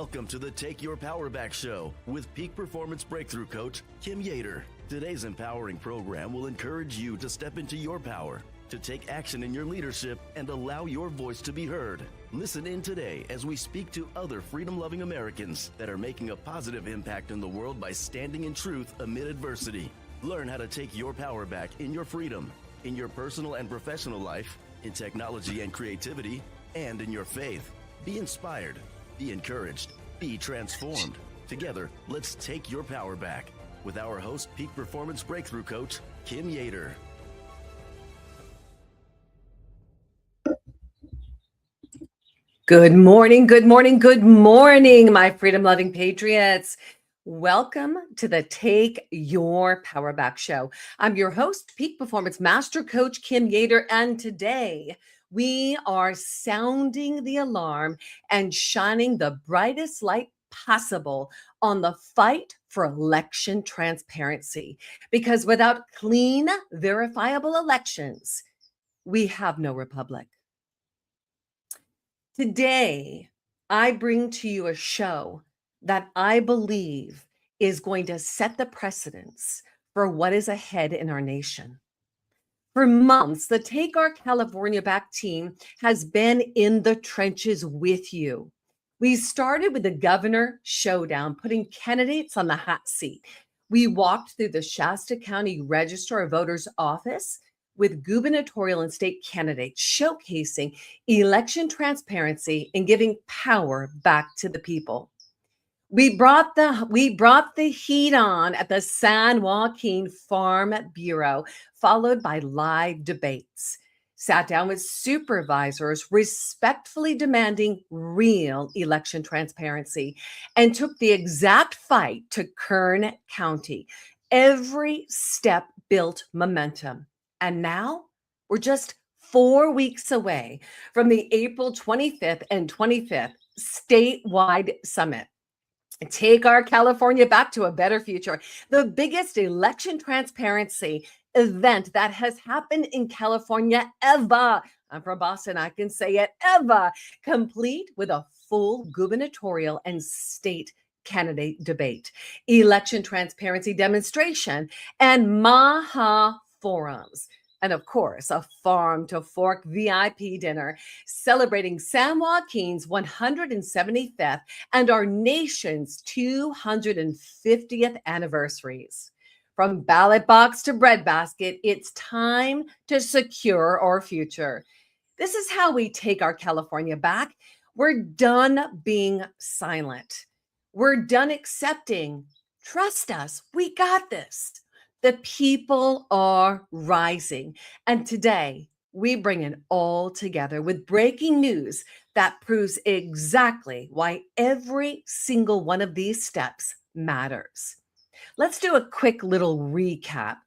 Welcome to the Take Your Power Back show with Peak Performance Breakthrough Coach Kim Yater. Today's empowering program will encourage you to step into your power, to take action in your leadership, and allow your voice to be heard. Listen in today as we speak to other freedom-loving Americans that are making a positive impact in the world by standing in truth amid adversity. Learn how to take your power back in your freedom, in your personal and professional life, in technology and creativity, and in your faith. Be inspired. Be encouraged. Be transformed. Together, let's take your power back with our host, Peak Performance Breakthrough Coach, Kim Yater. Good morning, good morning, good morning, my freedom-loving patriots. Welcome to the Take Your Power Back show. I'm your host, Peak Performance Master Coach Kim Yater, and today we are sounding the alarm and shining the brightest light possible on the fight for election transparency. Because without clean, verifiable elections, we have no republic. Today, I bring to you a show that I believe is going to set the precedence for what is ahead in our nation. For months, the Take Our California Back team has been in the trenches with you. We started with the Governor Showdown, putting candidates on the hot seat. We walked through the Shasta County Register of Voters office with gubernatorial and state candidates showcasing election transparency and giving power back to the people. We brought the heat on at the San Joaquin Farm Bureau, followed by live debates. Sat down with supervisors respectfully demanding real election transparency, and took the exact fight to Kern County. Every step built momentum. And now we're just 4 weeks away from the April 25th and 25th statewide summit. Take Our California Back to a Better Future, the biggest election transparency event that has happened in California ever. I'm from Boston, I can say it, ever. Complete with a full gubernatorial and state candidate debate, election transparency demonstration, and Maha forums. And of course, a farm to fork VIP dinner celebrating San Joaquin's 175th and our nation's 250th anniversaries. From ballot box to breadbasket, it's time to secure our future. This is how we take our California back. We're done being silent. We're done accepting. Trust us, we got this. The people are rising. And today, we bring it all together with breaking news that proves exactly why every single one of these steps matters. Let's do a quick little recap.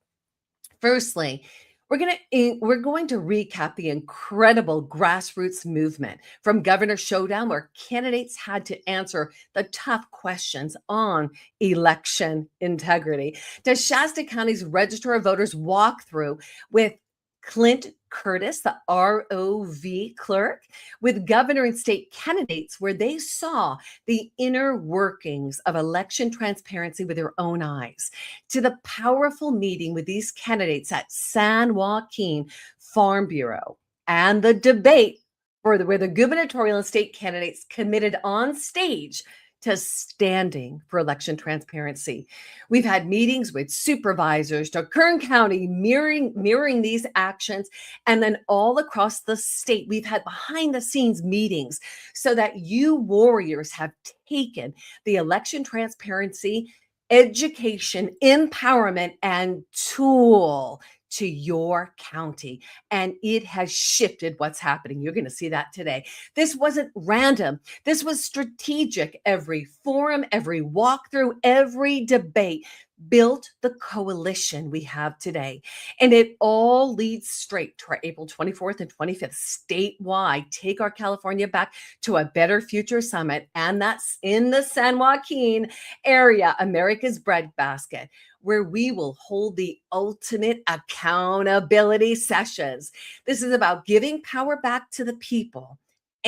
Firstly, we're going to recap the incredible grassroots movement from Governor Showdown, where candidates had to answer the tough questions on election integrity, to Shasta County's Register of Voters walkthrough with Clint Curtis, the ROV clerk, with governor and state candidates, where they saw the inner workings of election transparency with their own eyes, to the powerful meeting with these candidates at San Joaquin Farm Bureau, and the debate where the gubernatorial and state candidates committed on stage to standing for election transparency. We've had meetings with supervisors to Kern County mirroring these actions, and then all across the state, we've had behind the scenes meetings so that you warriors have taken the election transparency, education, empowerment, and tool to your county. And it has shifted what's happening. You're going to see that today. This wasn't random. This was strategic. Every forum, every walkthrough, every debate built the coalition we have today. And it all leads straight to our April 24th and 25th statewide Take Our California Back to a Better Future Summit. And that's in the San Joaquin area, America's breadbasket, where we will hold the ultimate accountability sessions. This is about giving power back to the people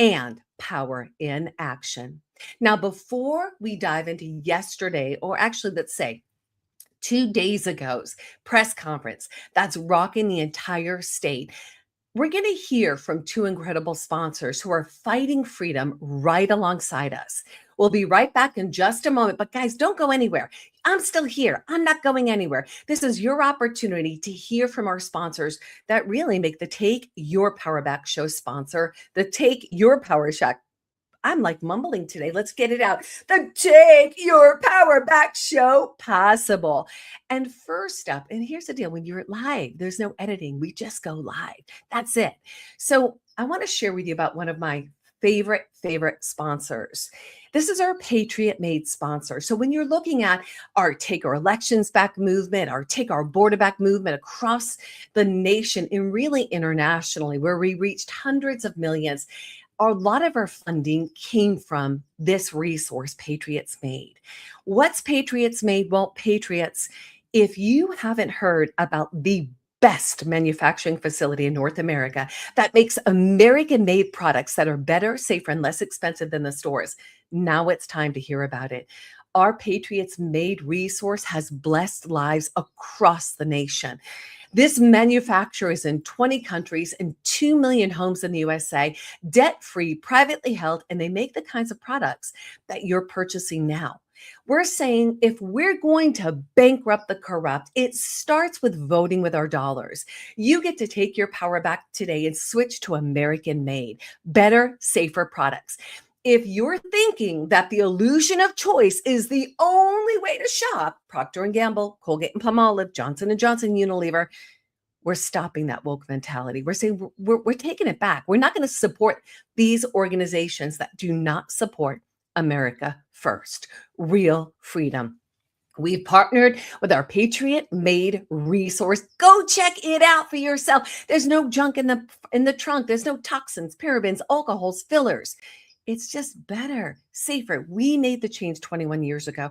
and power in action. Now, before we dive into yesterday, or actually, let's say 2 days ago's press conference that's rocking the entire state, we're going to hear from two incredible sponsors who are fighting freedom right alongside us. We'll be right back in just a moment. But guys, don't go anywhere. I'm still here. I'm not going anywhere. This is your opportunity to hear from our sponsors that really make the Take Your Power Back show sponsor, the Take Your Power Shack. I'm like mumbling today. Let's get it out. The Take Your Power Back show possible. And first up, and here's the deal, when you're live, there's no editing. We just go live. That's it. So I want to share with you about one of my favorite sponsors. This is our Patriot Made sponsor. So when you're looking at our Take Our Elections Back movement, our Take Our Border Back movement across the nation and really internationally, where we reached hundreds of millions, a lot of our funding came from this resource, Patriots Made. What's Patriots Made? Well, Patriots, if you haven't heard about the best manufacturing facility in North America that makes American-made products that are better, safer, and less expensive than the stores, now it's time to hear about it. Our Patriots Made resource has blessed lives across the nation. This manufacturer is in 20 countries and 2 million homes in the USA, debt-free, privately held, and they make the kinds of products that you're purchasing now. We're saying if we're going to bankrupt the corrupt, it starts with voting with our dollars. You get to take your power back today and switch to American-made, better, safer products. If you're thinking that the illusion of choice is the only way to shop, Procter & Gamble, Colgate and Palmolive, Johnson & Johnson, Unilever, we're stopping that woke mentality. We're saying we're taking it back. We're not going to support these organizations that do not support America first, real freedom. We've partnered with our Patriot Made resource. Go check it out for yourself. There's no junk in the trunk. There's no toxins, parabens, alcohols, fillers. It's just better, safer. We made the change 21 years ago.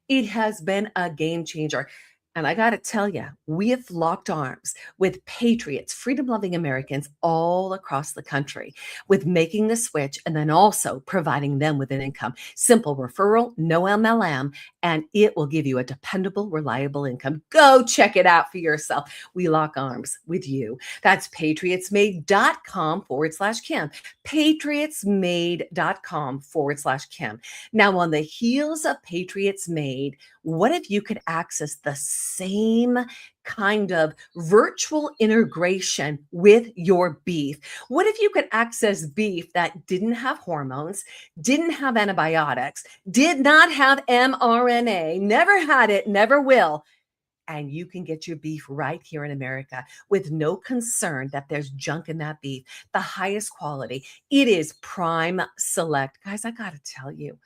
It has been a game changer. And I got to tell you, we have locked arms with patriots, freedom-loving Americans all across the country with making the switch and then also providing them with an income. Simple referral, no MLM, and it will give you a dependable, reliable income. Go check it out for yourself. We lock arms with you. That's patriotsmade.com/Kim. patriotsmade.com/Kim. Now, on the heels of Patriots Made, what if you could access the same kind of virtual integration with your beef? What if you could access beef that didn't have hormones, didn't have antibiotics, did not have mRNA, never had it, never will, and you can get your beef right here in America with no concern that there's junk in that beef, the highest quality. It is prime select. Guys, I got to tell you,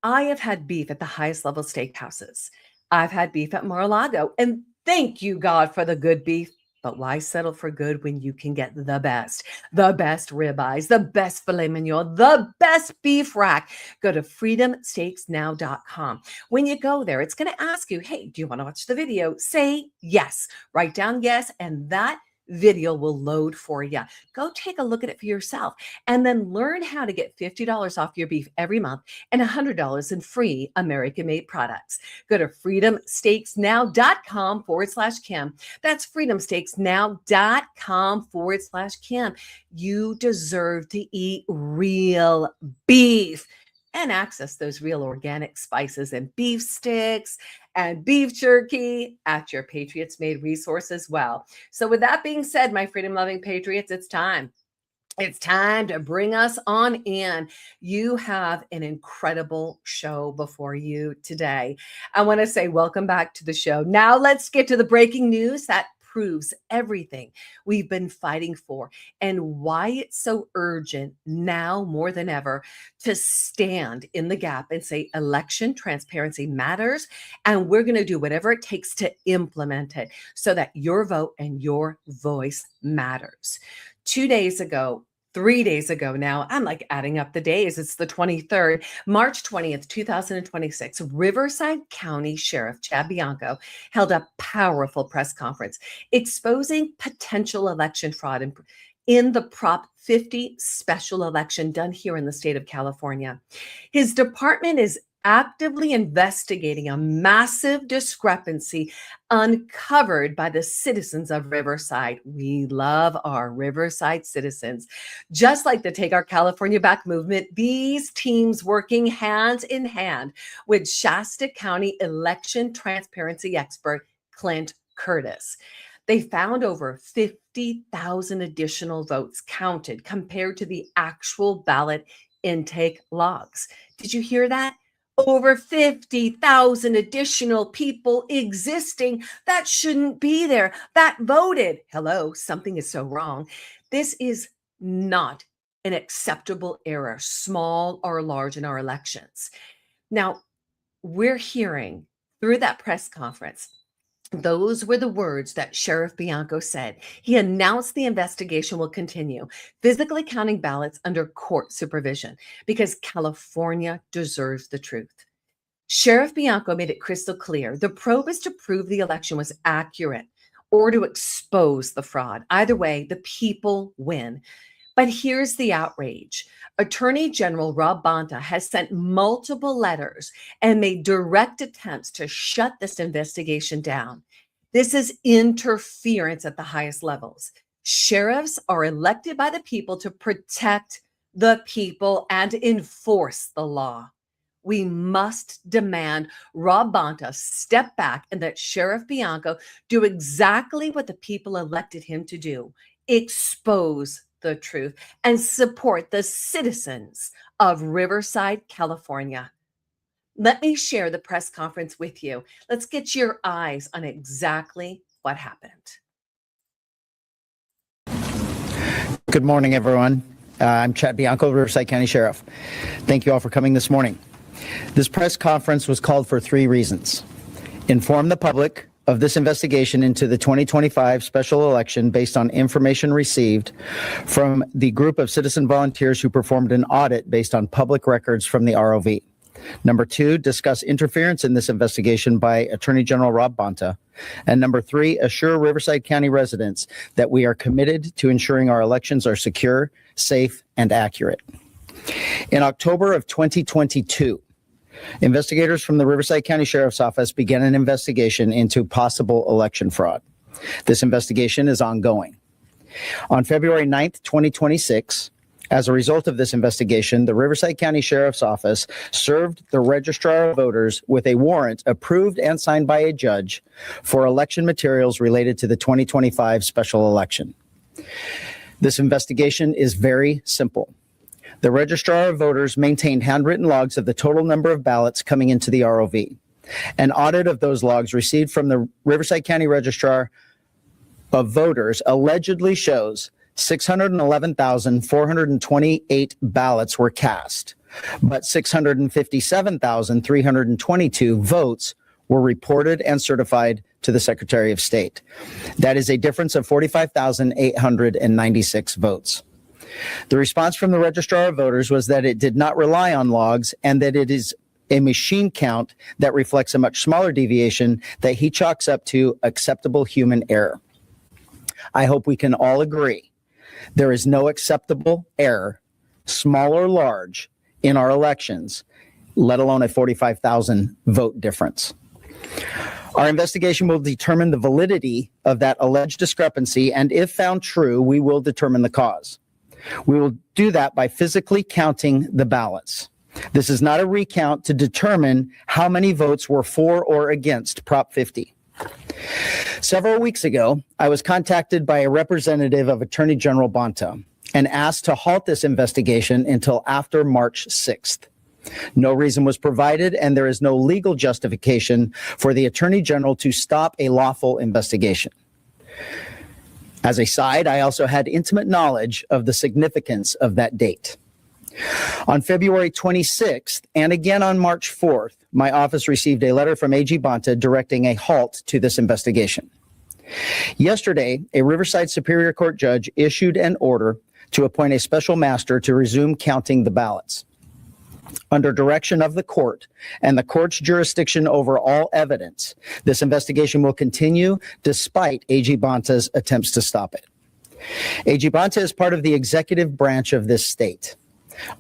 I have had beef at the highest level steakhouses. I've had beef at Mar-a-Lago, and thank you, God, for the good beef. But why settle for good when you can get the best ribeyes, the best filet mignon, the best beef rack? Go to freedomsteaksnow.com. When you go there, it's going to ask you, hey, do you want to watch the video? Say yes, write down yes, and that video will load for you. Go take a look at it for yourself and then learn how to get $50 off your beef every month and $100 in free American-made products. Go to freedomsteaksnow.com/Kim. That's freedomsteaksnow.com/Kim. You deserve to eat real beef and access those real organic spices and beef sticks and beef jerky at your Patriots Made resource as well. So with that being said, my freedom-loving patriots, it's time. It's time to bring us on in. You have an incredible show before you today. I want to say welcome back to the show. Now let's get to the breaking news that proves everything we've been fighting for and why it's so urgent now more than ever to stand in the gap and say election transparency matters, and we're going to do whatever it takes to implement it so that your vote and your voice matters. 2 days ago, 3 days ago now, I'm like adding up the days. It's the 23rd, March 20th, 2026. Riverside County Sheriff Bianco held a powerful press conference exposing potential election fraud in the Prop 50 special election done here in the state of California. His department is actively investigating a massive discrepancy uncovered by the citizens of Riverside. We love our Riverside citizens. Just like the Take Our California Back movement, these teams working hand in hand with Shasta County election transparency expert Clint Curtis. They found over 50,000 additional votes counted compared to the actual ballot intake logs. Did you hear that? Over 50,000 additional people existing that shouldn't be there, that voted. Hello, something is so wrong. This is not an acceptable error, small or large, in our elections. Now, we're hearing through that press conference, those were the words that Sheriff Bianco said. He announced the investigation will continue, physically counting ballots under court supervision, because California deserves the truth. Sheriff Bianco made it crystal clear the probe is to prove the election was accurate or to expose the fraud. Either way, the people win. But here's the outrage. Attorney General Rob Bonta has sent multiple letters and made direct attempts to shut this investigation down. This is interference at the highest levels. Sheriffs are elected by the people to protect the people and enforce the law. We must demand Rob Bonta step back and that Sheriff Bianco do exactly what the people elected him to do: expose the truth and support the citizens of Riverside, California. Let me share the press conference with you. Let's get your eyes on exactly what happened. Good morning, everyone. I'm Chad Bianco, Riverside County Sheriff. Thank you all for coming this morning. This press conference was called for 3 reasons: inform the public of this investigation into the 2025 special election based on information received from the group of citizen volunteers who performed an audit based on public records from the ROV. Number 2, discuss interference in this investigation by Attorney General Rob Bonta. And number 3, assure Riverside County residents that we are committed to ensuring our elections are secure, safe, and accurate. In October of 2022, investigators from the Riverside County Sheriff's Office began an investigation into possible election fraud. This investigation is ongoing. On February 9th, 2026, as a result of this investigation, the Riverside County Sheriff's Office served the Registrar of Voters with a warrant approved and signed by a judge for election materials related to the 2025 special election. This investigation is very simple. The Registrar of Voters maintained handwritten logs of the total number of ballots coming into the ROV. An audit of those logs received from the Riverside County Registrar of Voters allegedly shows 611,428 ballots were cast, but 657,322 votes were reported and certified to the Secretary of State. That is a difference of 45,896 votes. The response from the Registrar of Voters was that it did not rely on logs and that it is a machine count that reflects a much smaller deviation that he chalks up to acceptable human error. I hope we can all agree there is no acceptable error, small or large, in our elections, let alone a 45,000 vote difference. Our investigation will determine the validity of that alleged discrepancy, and if found true, we will determine the cause. We will do that by physically counting the ballots. This is not a recount to determine how many votes were for or against Prop 50. Several weeks ago, I was contacted by a representative of Attorney General Bonta and asked to halt this investigation until after March 6th. No reason was provided, and there is no legal justification for the Attorney General to stop a lawful investigation. As a side, I also had intimate knowledge of the significance of that date. On February 26th, and again on March 4th, my office received a letter from AG Bonta directing a halt to this investigation. Yesterday, a Riverside Superior Court judge issued an order to appoint a special master to resume counting the ballots. Under direction of the court and the court's jurisdiction over all evidence, this investigation will continue despite AG Bonta's attempts to stop it. AG Bonta is part of the executive branch of this state.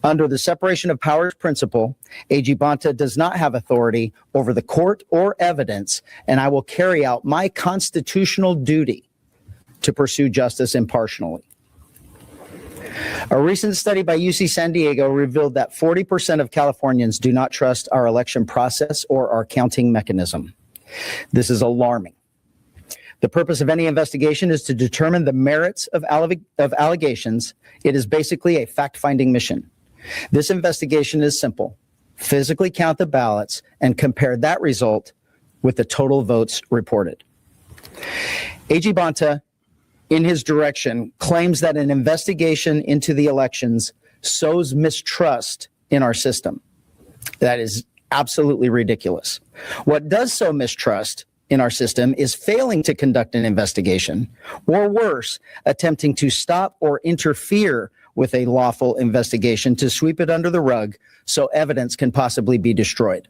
Under the separation of powers principle, AG Bonta does not have authority over the court or evidence, and I will carry out my constitutional duty to pursue justice impartially. A recent study by UC San Diego revealed that 40% of Californians do not trust our election process or our counting mechanism. This is alarming. The purpose of any investigation is to determine the merits of allegations. It is basically a fact-finding mission. This investigation is simple. Physically count the ballots and compare that result with the total votes reported. AG Bonta, in his direction, claims that an investigation into the elections sows mistrust in our system. That is absolutely ridiculous. What does sow mistrust in our system is failing to conduct an investigation, or worse, attempting to stop or interfere with a lawful investigation to sweep it under the rug so evidence can possibly be destroyed.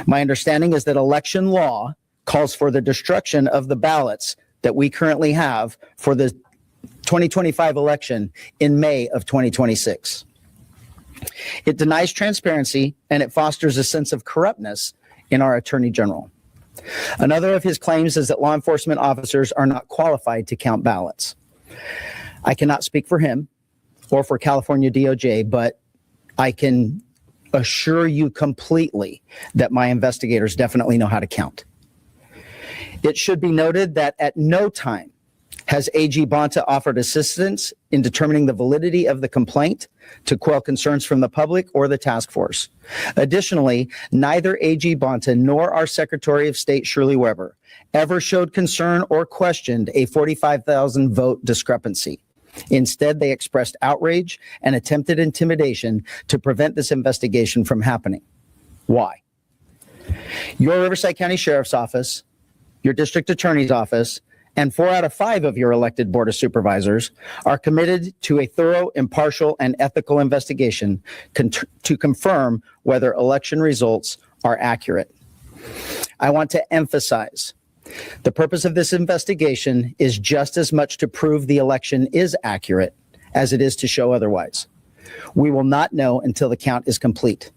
My understanding is that election law calls for the destruction of the ballots that we currently have for the 2025 election in May of 2026. It denies transparency and it fosters a sense of corruptness in our Attorney General. Another of his claims is that law enforcement officers are not qualified to count ballots. I cannot speak for him or for California DOJ, but I can assure you completely that my investigators definitely know how to count. It should be noted that at no time has AG Bonta offered assistance in determining the validity of the complaint to quell concerns from the public or the task force. Additionally, neither AG Bonta nor our Secretary of State, Shirley Weber, ever showed concern or questioned a 45,000 vote discrepancy. Instead, they expressed outrage and attempted intimidation to prevent this investigation from happening. Why? Your Riverside County Sheriff's Office, your District Attorney's Office, and 4 out of 5 of your elected Board of Supervisors are committed to a thorough, impartial, and ethical investigation to confirm whether election results are accurate. I want to emphasize the purpose of this investigation is just as much to prove the election is accurate as it is to show otherwise. We will not know until the count is complete.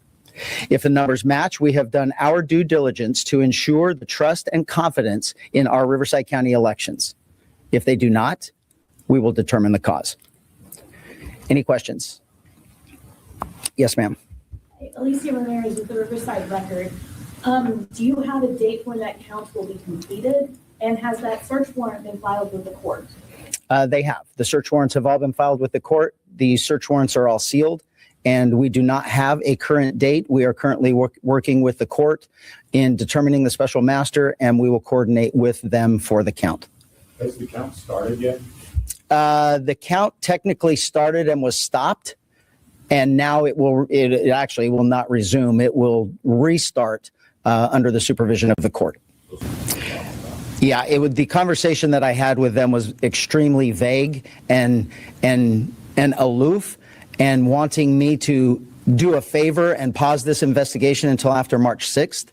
If the numbers match, we have done our due diligence to ensure the trust and confidence in our Riverside County elections. If they do not, we will determine the cause. Any questions? Yes, ma'am. Alicia Ramirez with the Riverside Record. Do you have a date when that count will be completed? And has that search warrant been filed with the court? They have. The search warrants have all been filed with the court. The search warrants are all sealed. And we do not have a current date. We are currently working with the court in determining the special master, and we will coordinate with them for the count. Has the count started yet? The count technically started and was stopped, and now it actually will not resume. It will restart under the supervision of the court. Yeah, the conversation that I had with them was extremely vague and aloof, and wanting me to do a favor and pause this investigation until after March 6th.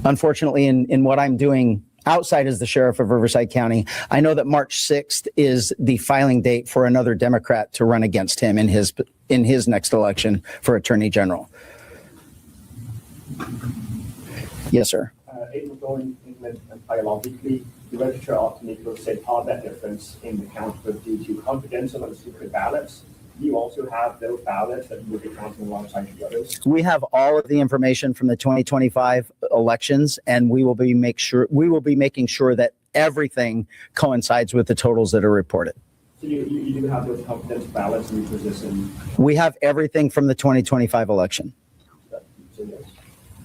Unfortunately, in what I'm doing outside as the sheriff of Riverside County, I know that March 6th is the filing date for another Democrat to run against him in his next election for Attorney General. Yes, sir. Biologically, the registrar ultimately will say part of that difference in the count was due to confidential and secret ballots. You also have those ballots that will be counted alongside the others. We have all of the information from the 2025 elections, and we will be making sure that everything coincides with the totals that are reported. So you do have those confidential ballots in your position. We have everything from the 2025 election. So yes.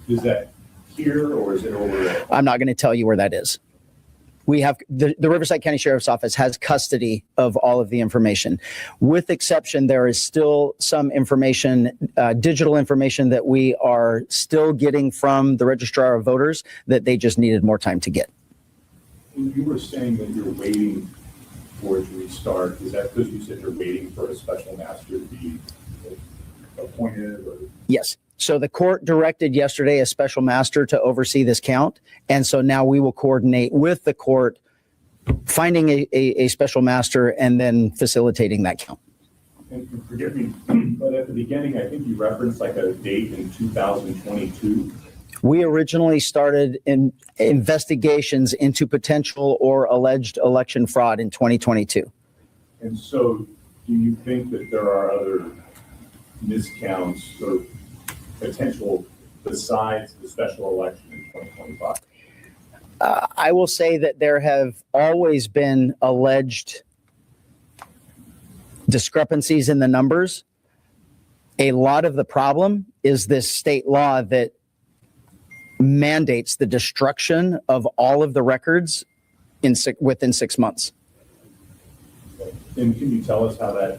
Is that here or is it over there? I'm not going to tell you where that is. We have the Riverside County Sheriff's Office has custody of all of the information. With exception, there is still some information, digital information that we are still getting from the Registrar of Voters that they just needed more time to get. You were saying that you're waiting for it to restart. Is that because you said you're waiting for a special master to be appointed? Or? Yes. So the court directed yesterday a special master to oversee this count. And so now we will coordinate with the court finding a special master and then facilitating that count. And forgive me, but at the beginning, I think you referenced like a date in 2022. We originally started in investigations into potential or alleged election fraud in 2022. And so do you think that there are other miscounts or potential besides the special election in 2025? I will say that there have always been alleged discrepancies in the numbers. A lot of the problem is this state law that mandates the destruction of all of the records within 6 months. And can you tell us how that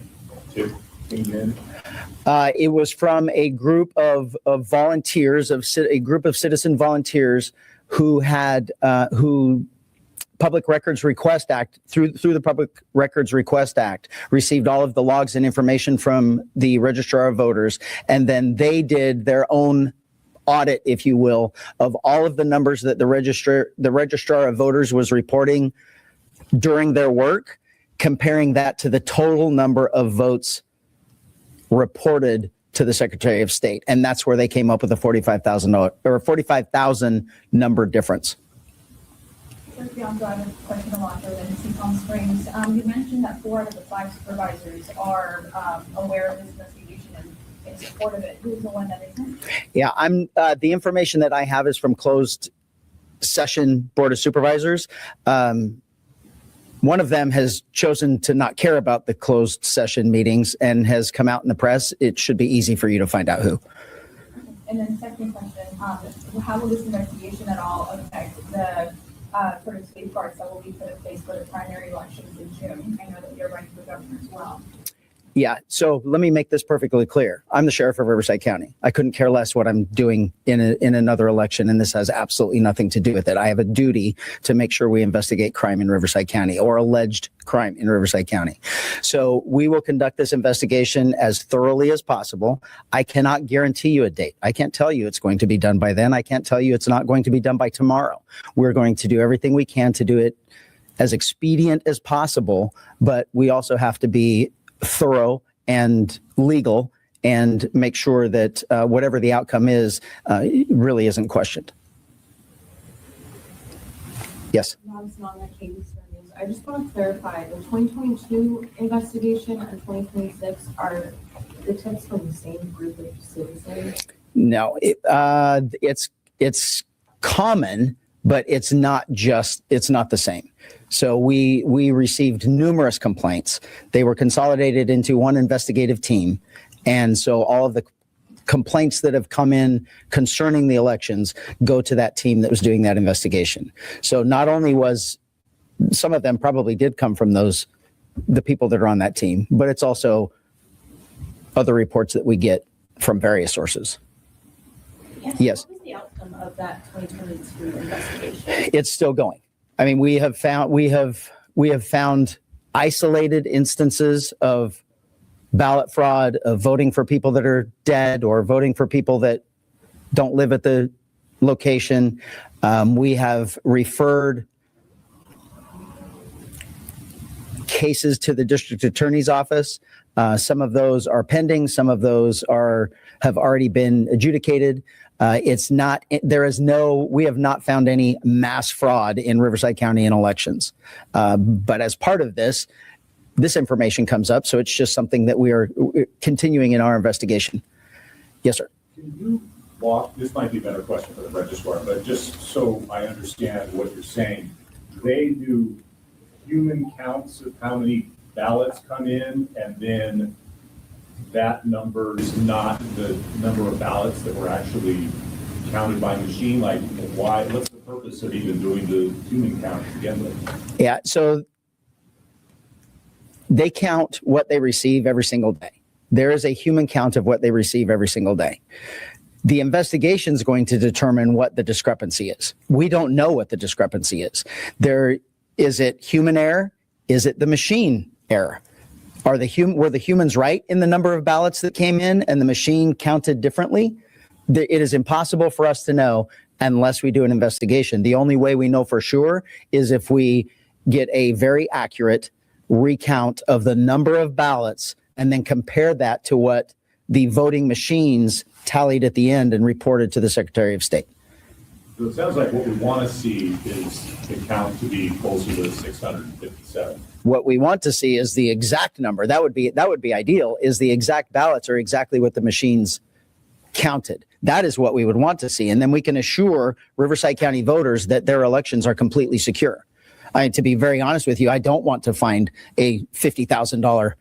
tip came in? It was from a group of volunteers, a group of citizen volunteers who had Public Records Request Act, through the Public Records Request Act, received all of the logs and information from the Registrar of Voters, and then they did their own audit, if you will, of all of the numbers that the Registrar of Voters was reporting during their work, comparing that to the total number of votes reported to the Secretary of State. And that's where they came up with the $45,000 number difference. Sheriff Bianco, I have a question along in Palm Springs. You mentioned that 4 out of the 5 supervisors are aware of this investigation and in support of it. Who's the one that isn't? Yeah, the information that I have is from closed session Board of Supervisors. One of them has chosen to not care about the closed session meetings and has come out in the press. It should be easy for you to find out who. And then second question, how will this investigation at all affect the sort of safeguards that will be put in place for the primary elections in June? I know that you're running for governor as well. Yeah, so let me make this perfectly clear. I'm the sheriff of Riverside County. I couldn't care less what I'm doing in another election, and this has absolutely nothing to do with it. I have a duty to make sure we investigate crime in Riverside County, or alleged crime in Riverside County. So we will conduct this investigation as thoroughly as possible. I cannot guarantee you a date. I can't tell you it's going to be done by then. I can't tell you it's not going to be done by tomorrow. We're going to do everything we can to do it as expedient as possible, but we also have to be thorough and legal and make sure that whatever the outcome is really isn't questioned. Yes. I just want to clarify, the 2022 investigation and 2026 are the tips from the same group of citizens? No, it's common, but it's not the same. So we received numerous complaints. They were consolidated into one investigative team. And so all of the complaints that have come in concerning the elections go to that team that was doing that investigation. So not only was some of them probably did come from the people that are on that team, but it's also other reports that we get from various sources. Yes. What was the outcome of that 2022 investigation? It's still going. I mean, we have found isolated instances of ballot fraud, of voting for people that are dead or voting for people that don't live at the location. We have referred cases to the district attorney's office. Some of those are pending. Some of those have already been adjudicated. We have not found any mass fraud in Riverside County in elections. But as part of this information comes up. So it's just something that we are continuing in our investigation. Yes, sir. Can you this might be a better question for the registrar, but just so I understand what you're saying, they do human counts of how many ballots come in, and then that number is not the number of ballots that were actually counted by machine. Like, what's the purpose of even doing the human count to begin with? Yeah, so they count what they receive every single day. There is a human count of what they receive every single day. The investigation is going to determine what the discrepancy is. We don't know what the discrepancy is. Is it human error? Is it the machine error? Were the humans right in the number of ballots that came in and the machine counted differently? It is impossible for us to know unless we do an investigation. The only way we know for sure is if we get a very accurate recount of the number of ballots and then compare that to what the voting machines tallied at the end and reported to the Secretary of State. So it sounds like what we want to see is the count to be closer to 657. What we want to see is the exact number. That would be ideal, is the exact ballots are exactly what the machines counted. That is what we would want to see. And then we can assure Riverside County voters that their elections are completely secure. To be very honest with you, I don't want to find a $50,000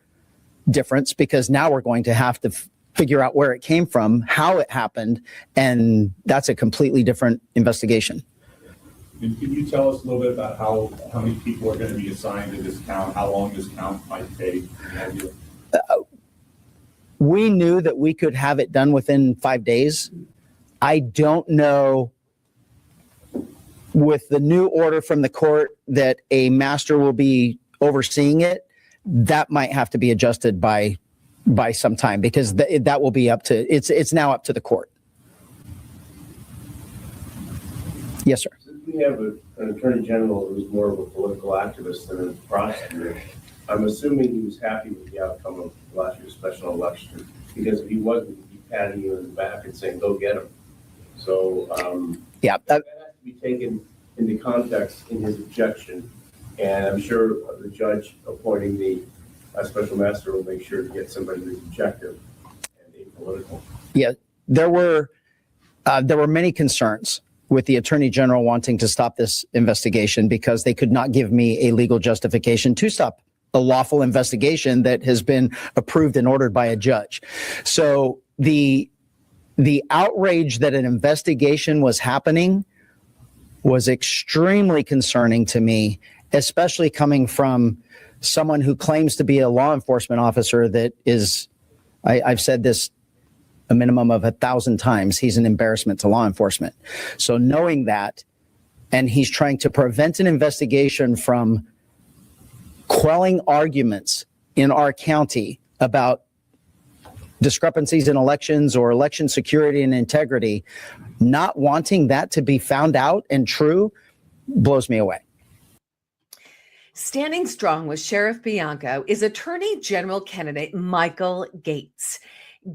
difference, because now we're going to have to figure out where it came from, how it happened, and that's a completely different investigation. And can you tell us a little bit about how many people are going to be assigned to this count, how long this count might take? We knew that we could have it done within 5 days. I don't know, with the new order from the court that a master will be overseeing it, that might have to be adjusted by some time, because that will be up to, it's now up to the court. Yes, sir. Since we have an attorney general who's more of a political activist than a prosecutor, I'm assuming he was happy with the outcome of last year's special election, because if he wasn't, he'd be patting you in the back and saying, go get him. So yeah, that has to be taken into context in his objection. And I'm sure the judge appointing the special master will make sure to get somebody who's objective and apolitical. Yeah, there were many concerns with the attorney general wanting to stop this investigation, because they could not give me a legal justification to stop a lawful investigation that has been approved and ordered by a judge. So the outrage that an investigation was happening was extremely concerning to me, especially coming from someone who claims to be a law enforcement officer that is, I've said this a minimum of 1,000 times, he's an embarrassment to law enforcement. So knowing that, and he's trying to prevent an investigation from quelling arguments in our county about discrepancies in elections or election security and integrity, not wanting that to be found out and true, blows me away. Standing strong with Sheriff Bianco is Attorney General candidate Michael Gates.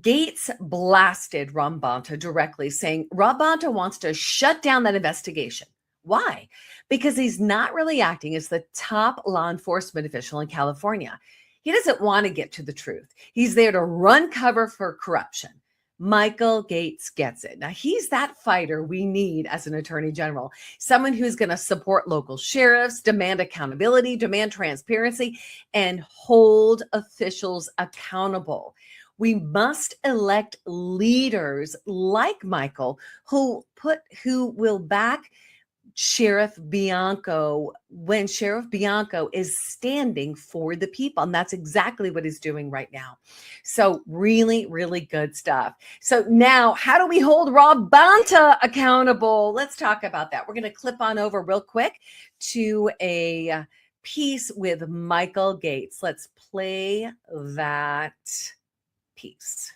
Gates blasted Rob Bonta directly, saying Rob Bonta wants to shut down that investigation. Why? Because he's not really acting as the top law enforcement official in California. He doesn't want to get to the truth. He's there to run cover for corruption. Michael Gates gets it. Now, he's that fighter we need as an attorney general, someone who's going to support local sheriffs, demand accountability, demand transparency, and hold officials accountable. We must elect leaders like Michael who will back Sheriff Bianco when Sheriff Bianco is standing for the people. And that's exactly what he's doing right now. So really, really good stuff. So now, how do we hold Rob Bonta accountable? Let's talk about that. We're going to clip on over real quick to a piece with Michael Gates. Let's play that piece.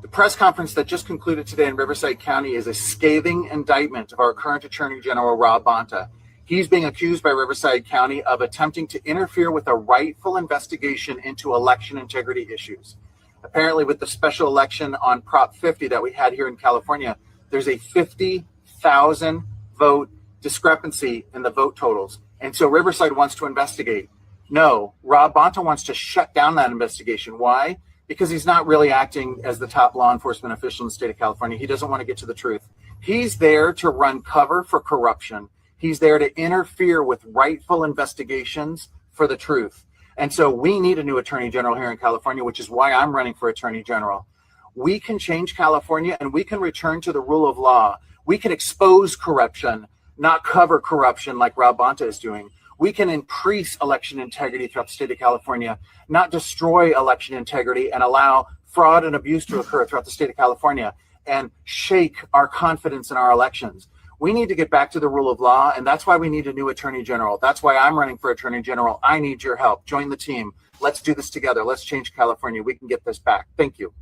The press conference that just concluded today in Riverside County is a scathing indictment of our current Attorney General, Rob Bonta. He's being accused by Riverside County of attempting to interfere with a rightful investigation into election integrity issues. Apparently, with the special election on Prop 50 that we had here in California, there's a 50,000 vote discrepancy in the vote totals. And so Riverside wants to investigate. No, Rob Bonta wants to shut down that investigation. Why? Because he's not really acting as the top law enforcement official in the state of California. He doesn't want to get to the truth. He's there to run cover for corruption. He's there to interfere with rightful investigations for the truth. And so we need a new attorney general here in California, which is why I'm running for attorney general. We can change California and we can return to the rule of law. We can expose corruption, not cover corruption like Rob Bonta is doing. We can increase election integrity throughout the state of California, not destroy election integrity and allow fraud and abuse to occur throughout the state of California and shake our confidence in our elections. We need to get back to the rule of law, and that's why we need a new attorney general. That's why I'm running for attorney general. I need your help. Join the team. Let's do this together. Let's change California. We can get this back. Thank you.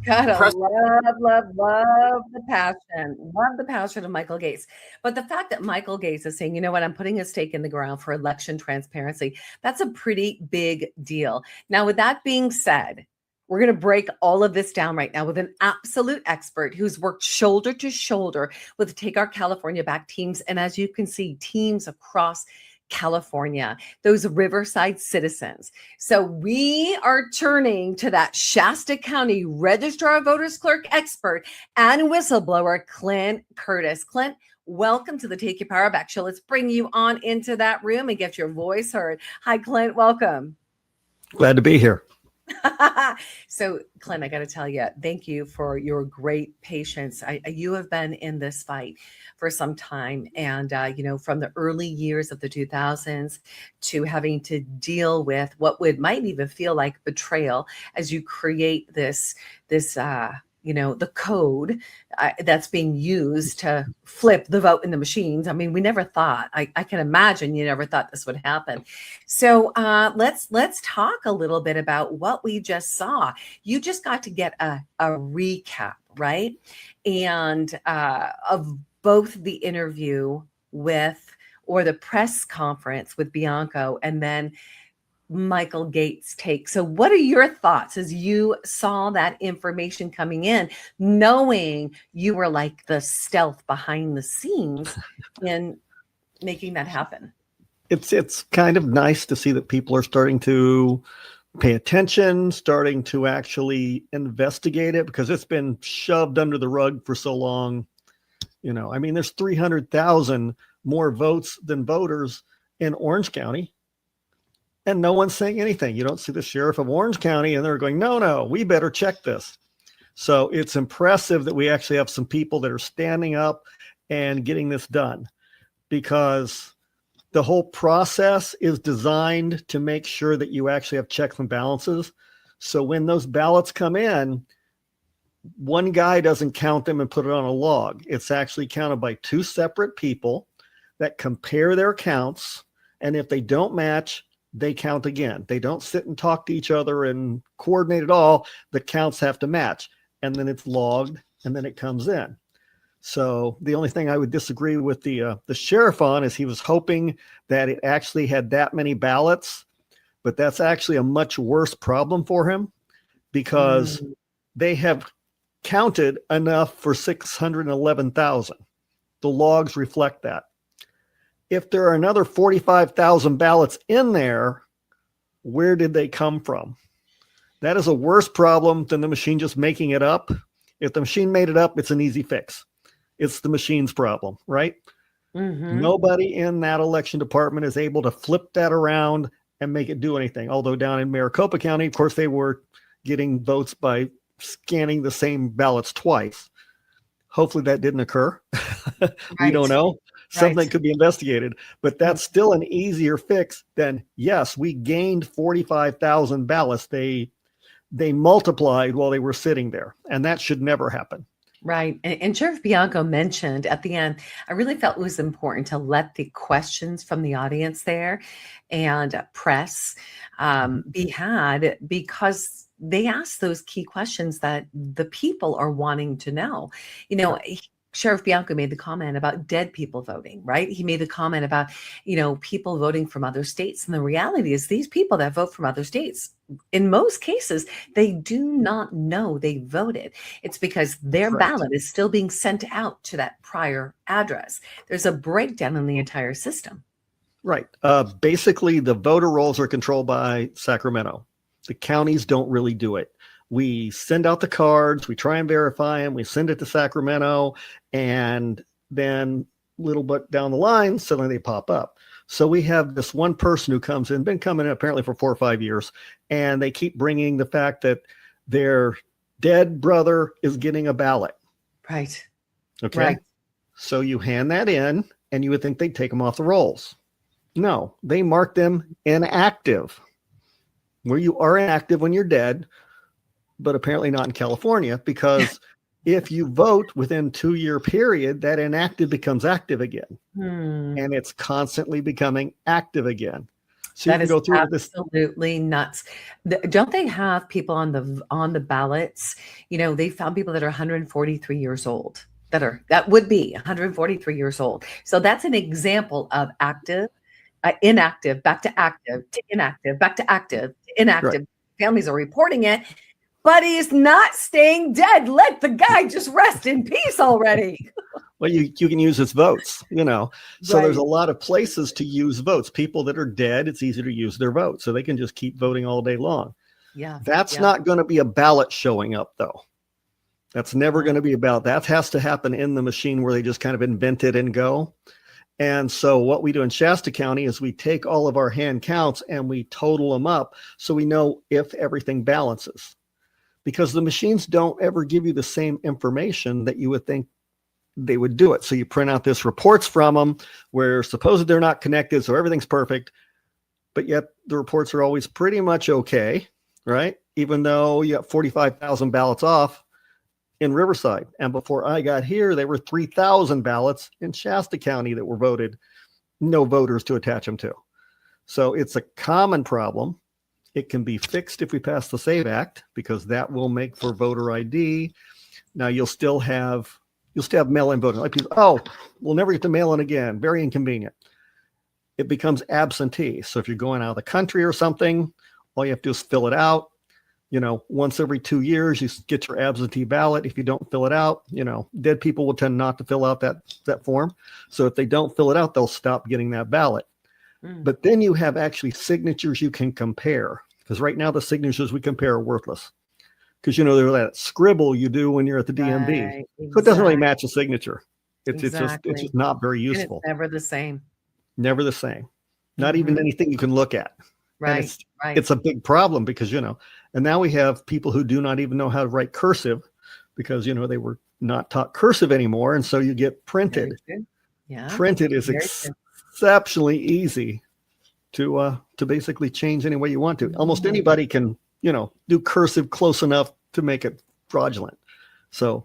Gotta Press love the passion. Love the passion of Michael Gates. But the fact that Michael Gates is saying, you know what, I'm putting a stake in the ground for election transparency, that's a pretty big deal. Now, with that being said, we're going to break all of this down right now with an absolute expert who's worked shoulder to shoulder with Take Our California Back teams. And as you can see, teams across California, those Riverside citizens. So we are turning to that Shasta County Registrar of Voters Clerk expert and whistleblower, Clint Curtis. Clint, welcome to the Take Your Power Back show. Let's bring you on into that room and get your voice heard. Hi, Clint. Welcome. Glad to be here. So, Clint, I got to tell you, thank you for your great patience. You have been in this fight for some time, and from the early years of the 2000s to having to deal with what might even feel like betrayal as you create this the code that's being used to flip the vote in the machines. I mean, we never thought, I can imagine you never thought this would happen. So let's talk a little bit about what we just saw. You just got to get a recap, right? And of both the interview or the press conference with Bianco and then Michael Gates' take. So what are your thoughts as you saw that information coming in, knowing you were like the stealth behind the scenes in making that happen? It's kind of nice to see that people are starting to pay attention, starting to actually investigate it, because it's been shoved under the rug for so long. I mean, there's 300,000 more votes than voters in Orange County. And no one's saying anything. You don't see the sheriff of Orange County and they're going, no, we better check this. So it's impressive that we actually have some people that are standing up and getting this done, because the whole process is designed to make sure that you actually have checks and balances. So when those ballots come in, one guy doesn't count them and put it on a log. It's actually counted by two separate people that compare their counts. And if they don't match, they count again. They don't sit and talk to each other and coordinate it all. The counts have to match, and then it's logged, and then it comes in. So the only thing I would disagree with the sheriff on is he was hoping that it actually had that many ballots, but that's actually a much worse problem for him, because they have counted enough for 611,000. The logs reflect that. If there are another 45,000 ballots in there, where did they come from? That is a worse problem than the machine just making it up. If the machine made it up, it's an easy fix. It's the machine's problem, right? Mm-hmm. Nobody in that election department is able to flip that around and make it do anything. Although down in Maricopa County, of course, they were getting votes by scanning the same ballots twice. Hopefully that didn't occur. We don't know. Something could be investigated, but that's still an easier fix than, yes, we gained 45,000 ballots. They multiplied while they were sitting there, and that should never happen. Right. And Sheriff Bianco mentioned at the end, I really felt it was important to let the questions from the audience there and press be had, because they asked those key questions that the people are wanting to know. Sheriff Bianco made the comment about dead people voting, right? He made the comment about, people voting from other states. And the reality is these people that vote from other states, in most cases, they do not know they voted. It's because their ballot is still being sent out to that prior address. There's a breakdown in the entire system. Right. Basically, the voter rolls are controlled by Sacramento. The counties don't really do it. We send out the cards, we try and verify them, we send it to Sacramento, and then a little bit down the line, suddenly they pop up. So we have this one person who comes in, been coming in apparently for 4 or 5 years, and they keep bringing the fact that their dead brother is getting a ballot. Right. Okay. Right. So you hand that in, and you would think they'd take them off the rolls. No, they mark them inactive, where you are inactive when you're dead, but apparently not in California, because if you vote within 2-year period, that inactive becomes active again. And it's constantly becoming active again. So you That can is go through this. absolutely nuts. Don't they have people on the ballots? You know, they found people that are 143 years old that would be 143 years old. So that's an example of active, inactive, back to active, to inactive, back to active, to inactive. Right. Families are reporting it, but he's not staying dead. Let the guy just rest in peace already. Well, you can use his votes, So there's a Right. lot of places to use votes. People that are dead, it's easy to use their vote. So they can just keep voting all day long. Yeah. That's yeah. not going to be a ballot showing up, though. That's never going to be a ballot. That has to happen in the machine where they just kind of invent it and go. And so what we do in Shasta County is we take all of our hand counts and we total them up so we know if everything balances. Because the machines don't ever give you the same information that you would think they would do it. So you print out this reports from them where supposedly they're not connected, so everything's perfect, but yet the reports are always pretty much okay, right? Even though you got 45,000 ballots off in Riverside. And before I got here, there were 3,000 ballots in Shasta County that were voted, no voters to attach them to. So it's a common problem. It can be fixed if we pass the SAVE Act, because that will make for voter ID. Now you'll still have mail-in voting. Like people, we'll never get to mail in again. Very inconvenient. It becomes absentee. So if you're going out of the country or something, all you have to do is fill it out. Once every 2 years, you get your absentee ballot. If you don't fill it out, dead people will tend not to fill out that form. So if they don't fill it out, they'll stop getting that ballot. But then you have actually signatures you can compare, because right now the signatures we compare are worthless. Because there's that scribble you do when you're at the DMV. Right, So it doesn't really exactly. match a signature. It's just not very And useful. it's never the same. Never the same. Not even anything you can look at. Right. And right. it's a big problem because, and now we have people who do not even know how to write cursive because, they were not taught cursive anymore. And so you get printed. Yeah. Printed is Very good. exceptionally easy to basically change any way you want to. Almost anybody can, do cursive close enough to make it fraudulent. So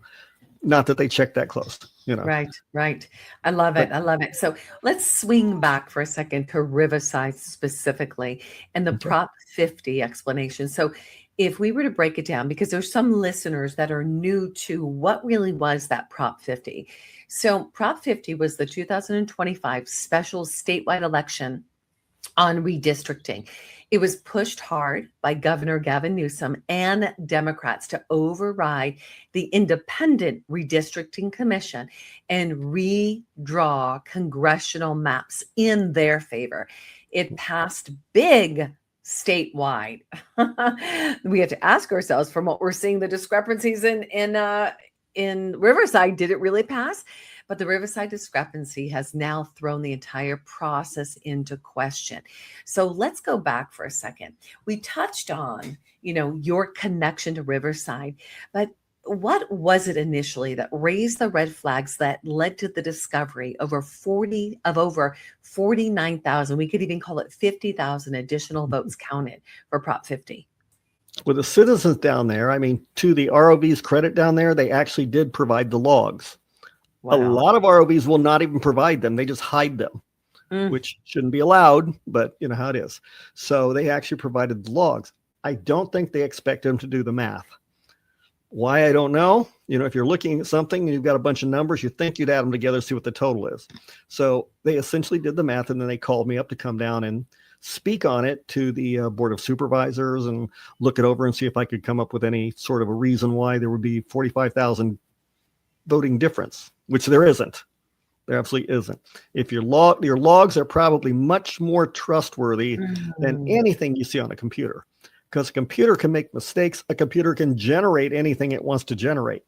not that they check that close, Right. I love it. I love it. So let's swing back for a second to Riverside specifically and the Prop 50 explanation. So if we were to break it down, because there's some listeners that are new to what really was that Prop 50. So Prop 50 was the 2025 special statewide election on redistricting. It was pushed hard by Governor Gavin Newsom and Democrats to override the independent redistricting commission and redraw congressional maps in their favor. It passed big statewide. We have to ask ourselves, from what we're seeing, the discrepancies in Riverside, did it really pass? But the Riverside discrepancy has now thrown the entire process into question. So let's go back for a second. We touched on, your connection to Riverside, but what was it initially that raised the red flags that led to the discovery of over 49,000, we could even call it 50,000 additional votes counted for Prop 50? With the citizens down there, to the ROV's credit down there, they actually did provide the logs. Wow. A lot of ROVs will not even provide them. They just hide them, which shouldn't be allowed, but you know how it is. So they actually provided the logs. I don't think they expect them to do the math. Why, I don't know. If you're looking at something and you've got a bunch of numbers, you think you'd add them together, see what the total is. So they essentially did the math, and then they called me up to come down and speak on it to the Board of Supervisors and look it over and see if I could come up with any sort of a reason why there would be 45,000 voting difference, which there isn't. There absolutely isn't. If your logs are probably much more trustworthy than anything you see on a computer, because a computer can make mistakes. A computer can generate anything it wants to generate.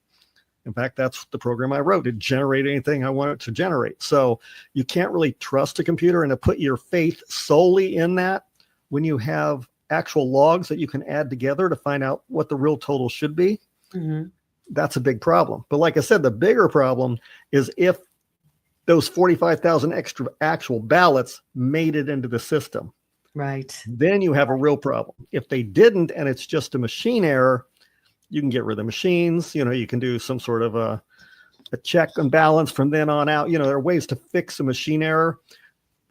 In fact, that's the program I wrote. It generated anything I want it to generate. So you can't really trust a computer and to put your faith solely in that when you have actual logs that you can add together to find out what the real total should be. That's a big problem. But like I said, the bigger problem is if those 45,000 extra actual ballots made it into the system. Right. Then you have a real problem. If they didn't, and it's just a machine error, you can get rid of the machines. You can do some sort of a check and balance from then on out. There are ways to fix a machine error.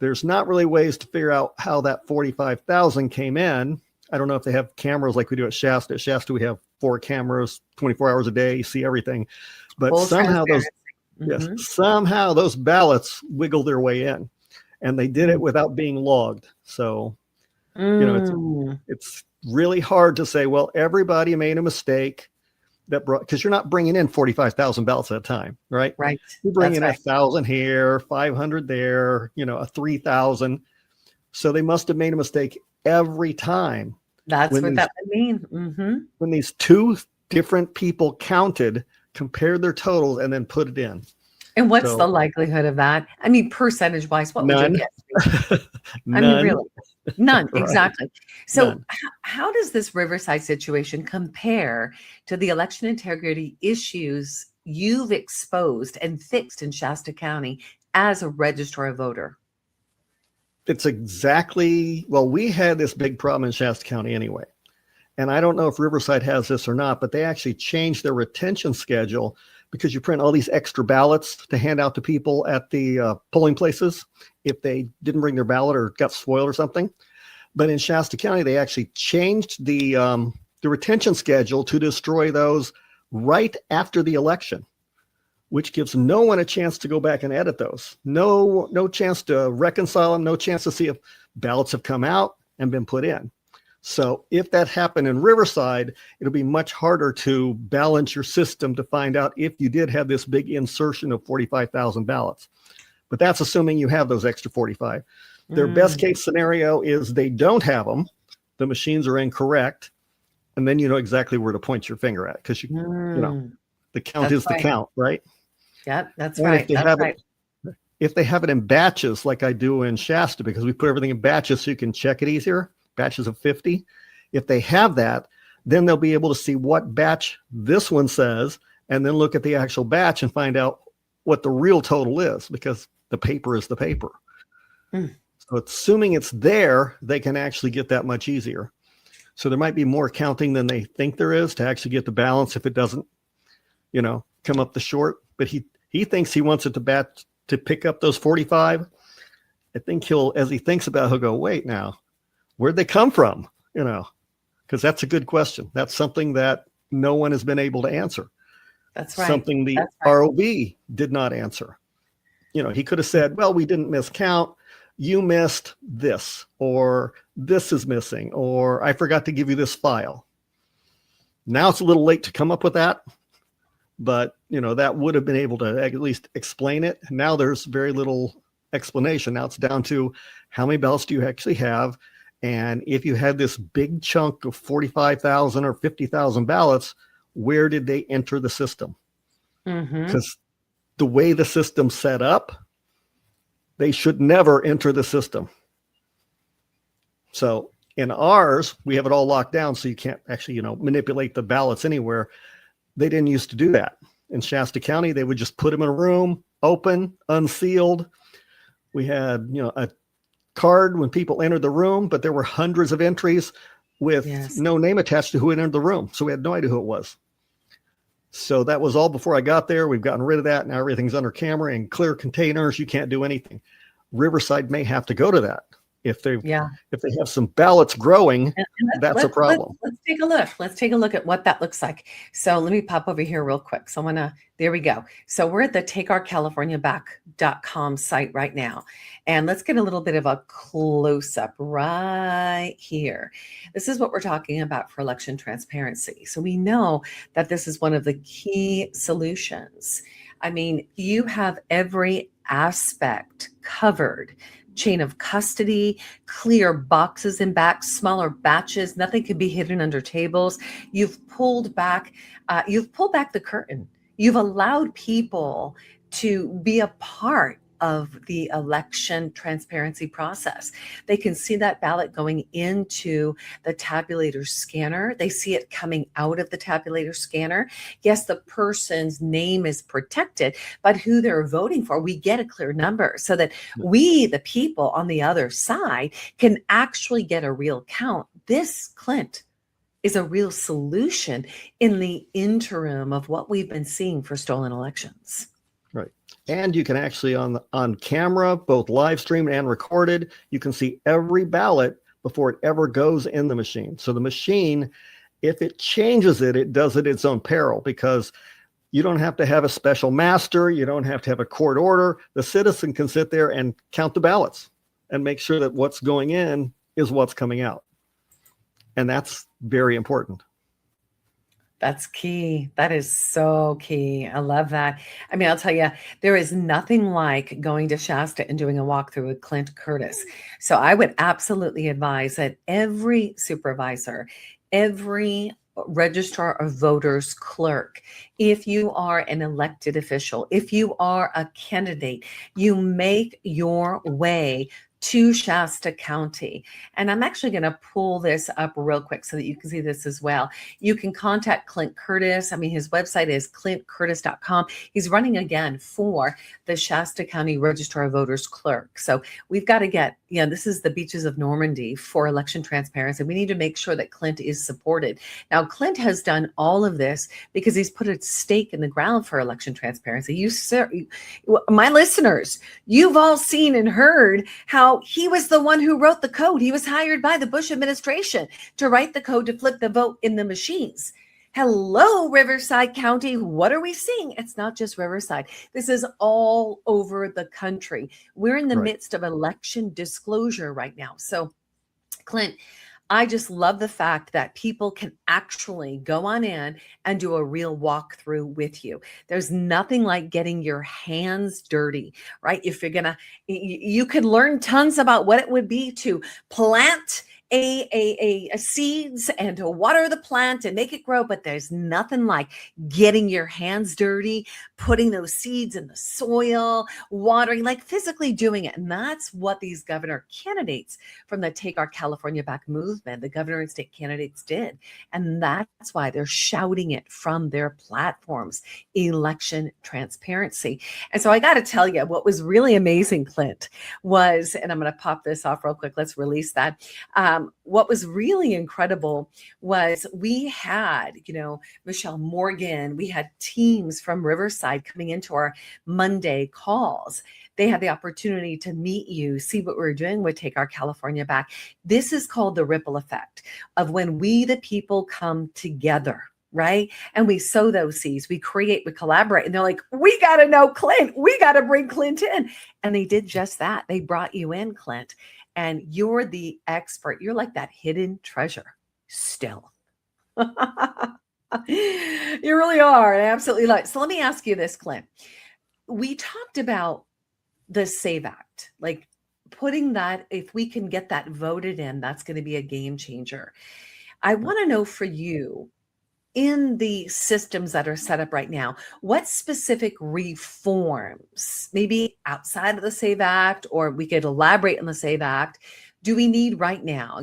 There's not really ways to figure out how that 45,000 came in. I don't know if they have cameras like we do at Shasta. At Shasta, we have 4 cameras, 24 hours a day. You see everything. But Full somehow transparency. somehow those ballots wiggle their way in, and they did it without being logged. So, it's really hard to say, well, everybody made a mistake because you're not bringing in 45,000 ballots at a time, right? Right. You bring in That's right. 1,000 here, 500 there, a 3,000. So they must have made a mistake every time. That's what that would mean. Mm-hmm. When these 2 different people counted, compared their totals, and then put it in. And what's the likelihood of that? I mean, percentage wise, what would you guess? I mean, really, none. Right. Exactly. So None. how does this Riverside situation compare to the election integrity issues you've exposed and fixed in Shasta County as a registrar of voter? It's exactly, well, we had this big problem in Shasta County anyway. And I don't know if Riverside has this or not, but they actually changed their retention schedule because you print all these extra ballots to hand out to people at the polling places if they didn't bring their ballot or got spoiled or something. But in Shasta County, they actually changed the retention schedule to destroy those right after the election, which gives no one a chance to go back and edit those. No chance to reconcile them, no chance to see if ballots have come out and been put in. So if that happened in Riverside, it'll be much harder to balance your system to find out if you did have this big insertion of 45,000 ballots. But that's assuming you have those extra 45. Their best case scenario is they don't have them. The machines are incorrect. And then you know exactly where to point your finger at because you know the count That's is the right. count, right? Yep, that's And right. That's right. If they have it in batches like I do in Shasta, because we put everything in batches so you can check it easier, batches of 50. If they have that, then they'll be able to see what batch this one says and then look at the actual batch and find out what the real total is because the paper is the paper. So assuming it's there, they can actually get that much easier. So there might be more counting than they think there is to actually get the balance if it doesn't, come up the short. But he thinks he wants it to pick up those 45. I think as he thinks about it, he'll go, wait now, where'd they come from? Because that's a good question. That's something that no one has been able to answer. That's right. Something the That's right. ROV did not answer. He could have said, well, we didn't miscount. You missed this, or this is missing, or I forgot to give you this file. Now it's a little late to come up with that, but that would have been able to at least explain it. Now there's very little explanation. Now it's down to how many ballots do you actually have? And if you had this big chunk of 45,000 or 50,000 ballots, where did they enter the system? Because the way the system's set up, they should never enter the system. So in ours, we have it all locked down, so you can't actually, manipulate the ballots anywhere. They didn't used to do that. In Shasta County, they would just put them in a room, open, unsealed. We had, a card when people entered the room, but there were hundreds of entries with no name attached to who entered the room. So we had no idea who it was. So that was all before I got there. We've gotten rid of that. Now everything's under camera and clear containers. You can't do anything. Riverside may have to go to that. If they have some ballots growing, that's a problem. Let's take a look. Let's take a look at what that looks like. So let me pop over here real quick. So there we go. So we're at the takeourcaliforniaback.com site right now. And let's get a little bit of a close up right here. This is what we're talking about for election transparency. So we know that this is one of the key solutions. I mean, you have every aspect covered. Chain of custody, clear boxes in back, smaller batches, nothing can be hidden under tables. You've pulled back the curtain. You've allowed people to be a part of the election transparency process. They can see that ballot going into the tabulator scanner. They see it coming out of the tabulator scanner. Yes, the person's name is protected, but who they're voting for, we get a clear number so that we, the people on the other side, can actually get a real count. This, Clint, is a real solution in the interim of what we've been seeing for stolen elections. Right. And you can actually on camera, both live streamed and recorded, you can see every ballot before it ever goes in the machine. So the machine, if it changes it, it does it at its own peril, because you don't have to have a special master. You don't have to have a court order. The citizen can sit there and count the ballots and make sure that what's going in is what's coming out. And that's very important. That's key. That is so key. I love that. I mean, I'll tell you, there is nothing like going to Shasta and doing a walkthrough with Clint Curtis. So I would absolutely advise that every supervisor, every registrar of voters clerk, if you are an elected official, if you are a candidate, you make your way to Shasta County. And I'm actually going to pull this up real quick so that you can see this as well. You can contact Clint Curtis. I mean, his website is clintcurtis.com. He's running again for the Shasta County Registrar of Voters clerk. So we've got to get, this is the beaches of Normandy for election transparency. We need to make sure that Clint is supported. Now, Clint has done all of this because he's put a stake in the ground for election transparency. My listeners, you've all seen and heard how he was the one who wrote the code. He was hired by the Bush administration to write the code to flip the vote in the machines. Hello, Riverside County. What are we seeing? It's not just Riverside. This is all over the country. We're in the midst of election disclosure right now. So, Clint, I just love the fact that people can actually go on in and do a real walkthrough with you. There's nothing like getting your hands dirty, right? If you're you could learn tons about what it would be to plant a seeds and to water the plant and make it grow, but there's nothing like getting your hands dirty, putting those seeds in the soil, watering, like physically doing it. And that's what these governor candidates from the Take Our California Back movement, the governor and state candidates did. And that's why they're shouting it from their platforms, election transparency. And so I got to tell you, what was really amazing, Clint, was, and I'm going to pop this off real quick. Let's release that. What was really incredible was we had, Michelle Morgan, we had teams from Riverside coming into our Monday calls. They had the opportunity to meet you, see what we're doing with Take Our California Back. This is called the ripple effect of when we, the people, come together. Right? And we sow those seeds, we create, we collaborate. And they're like, we got to know Clint. We got to bring Clint in. And they did just that. They brought you in, Clint. And you're the expert. You're like that hidden treasure still. You really are. I absolutely love it. So let me ask you this, Clint. We talked about the SAVE Act, like putting that, if we can get that voted in, that's going to be a game changer. I want to know for you, in the systems that are set up right now, what specific reforms, maybe outside of the SAVE Act, or we could elaborate on the SAVE Act, do we need right now?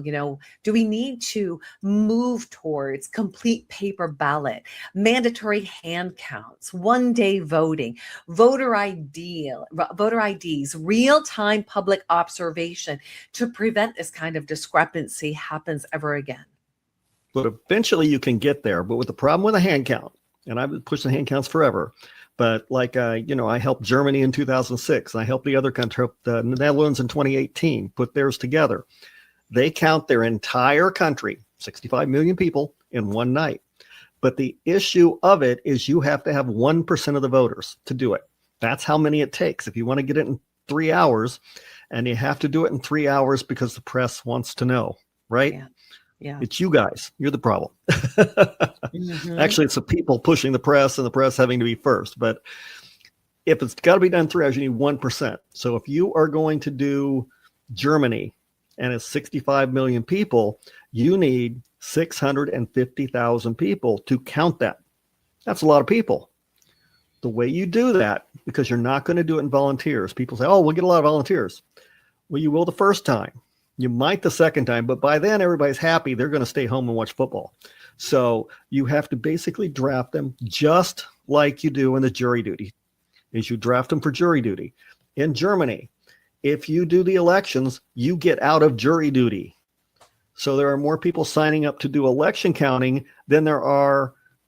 Do we need to move towards complete paper ballot, mandatory hand counts, one-day voting, voter IDs, real-time public observation to prevent this kind of discrepancy happens ever again? But eventually you can get there. But with the problem with a hand count, and I've been pushing hand counts forever, but like, I helped Germany in 2006. And I helped the other country, the Netherlands in 2018, put theirs together. They count their entire country, 65 million people, in one night. But the issue of it is you have to have 1% of the voters to do it. That's how many it takes. If you want to get it in 3 hours, and you have to do it in 3 hours because the press wants to know, right? Yeah. It's you guys. You're the problem. Actually, it's the people pushing the press and the press having to be first. But if it's got to be done in 3 hours, you need 1%. So if you are going to do Germany and it's 65 million people, you need 650,000 people to count that. That's a lot of people. The way you do that, because you're not going to do it in volunteers. People say, oh, we'll get a lot of volunteers. Well, you will the first time. You might the second time, but by then everybody's happy. They're going to stay home and watch football. So you have to basically draft them just like you do in the jury duty, is you draft them for jury duty. In Germany, if you do the elections, you get out of jury duty. So there are more people signing up to do election counting than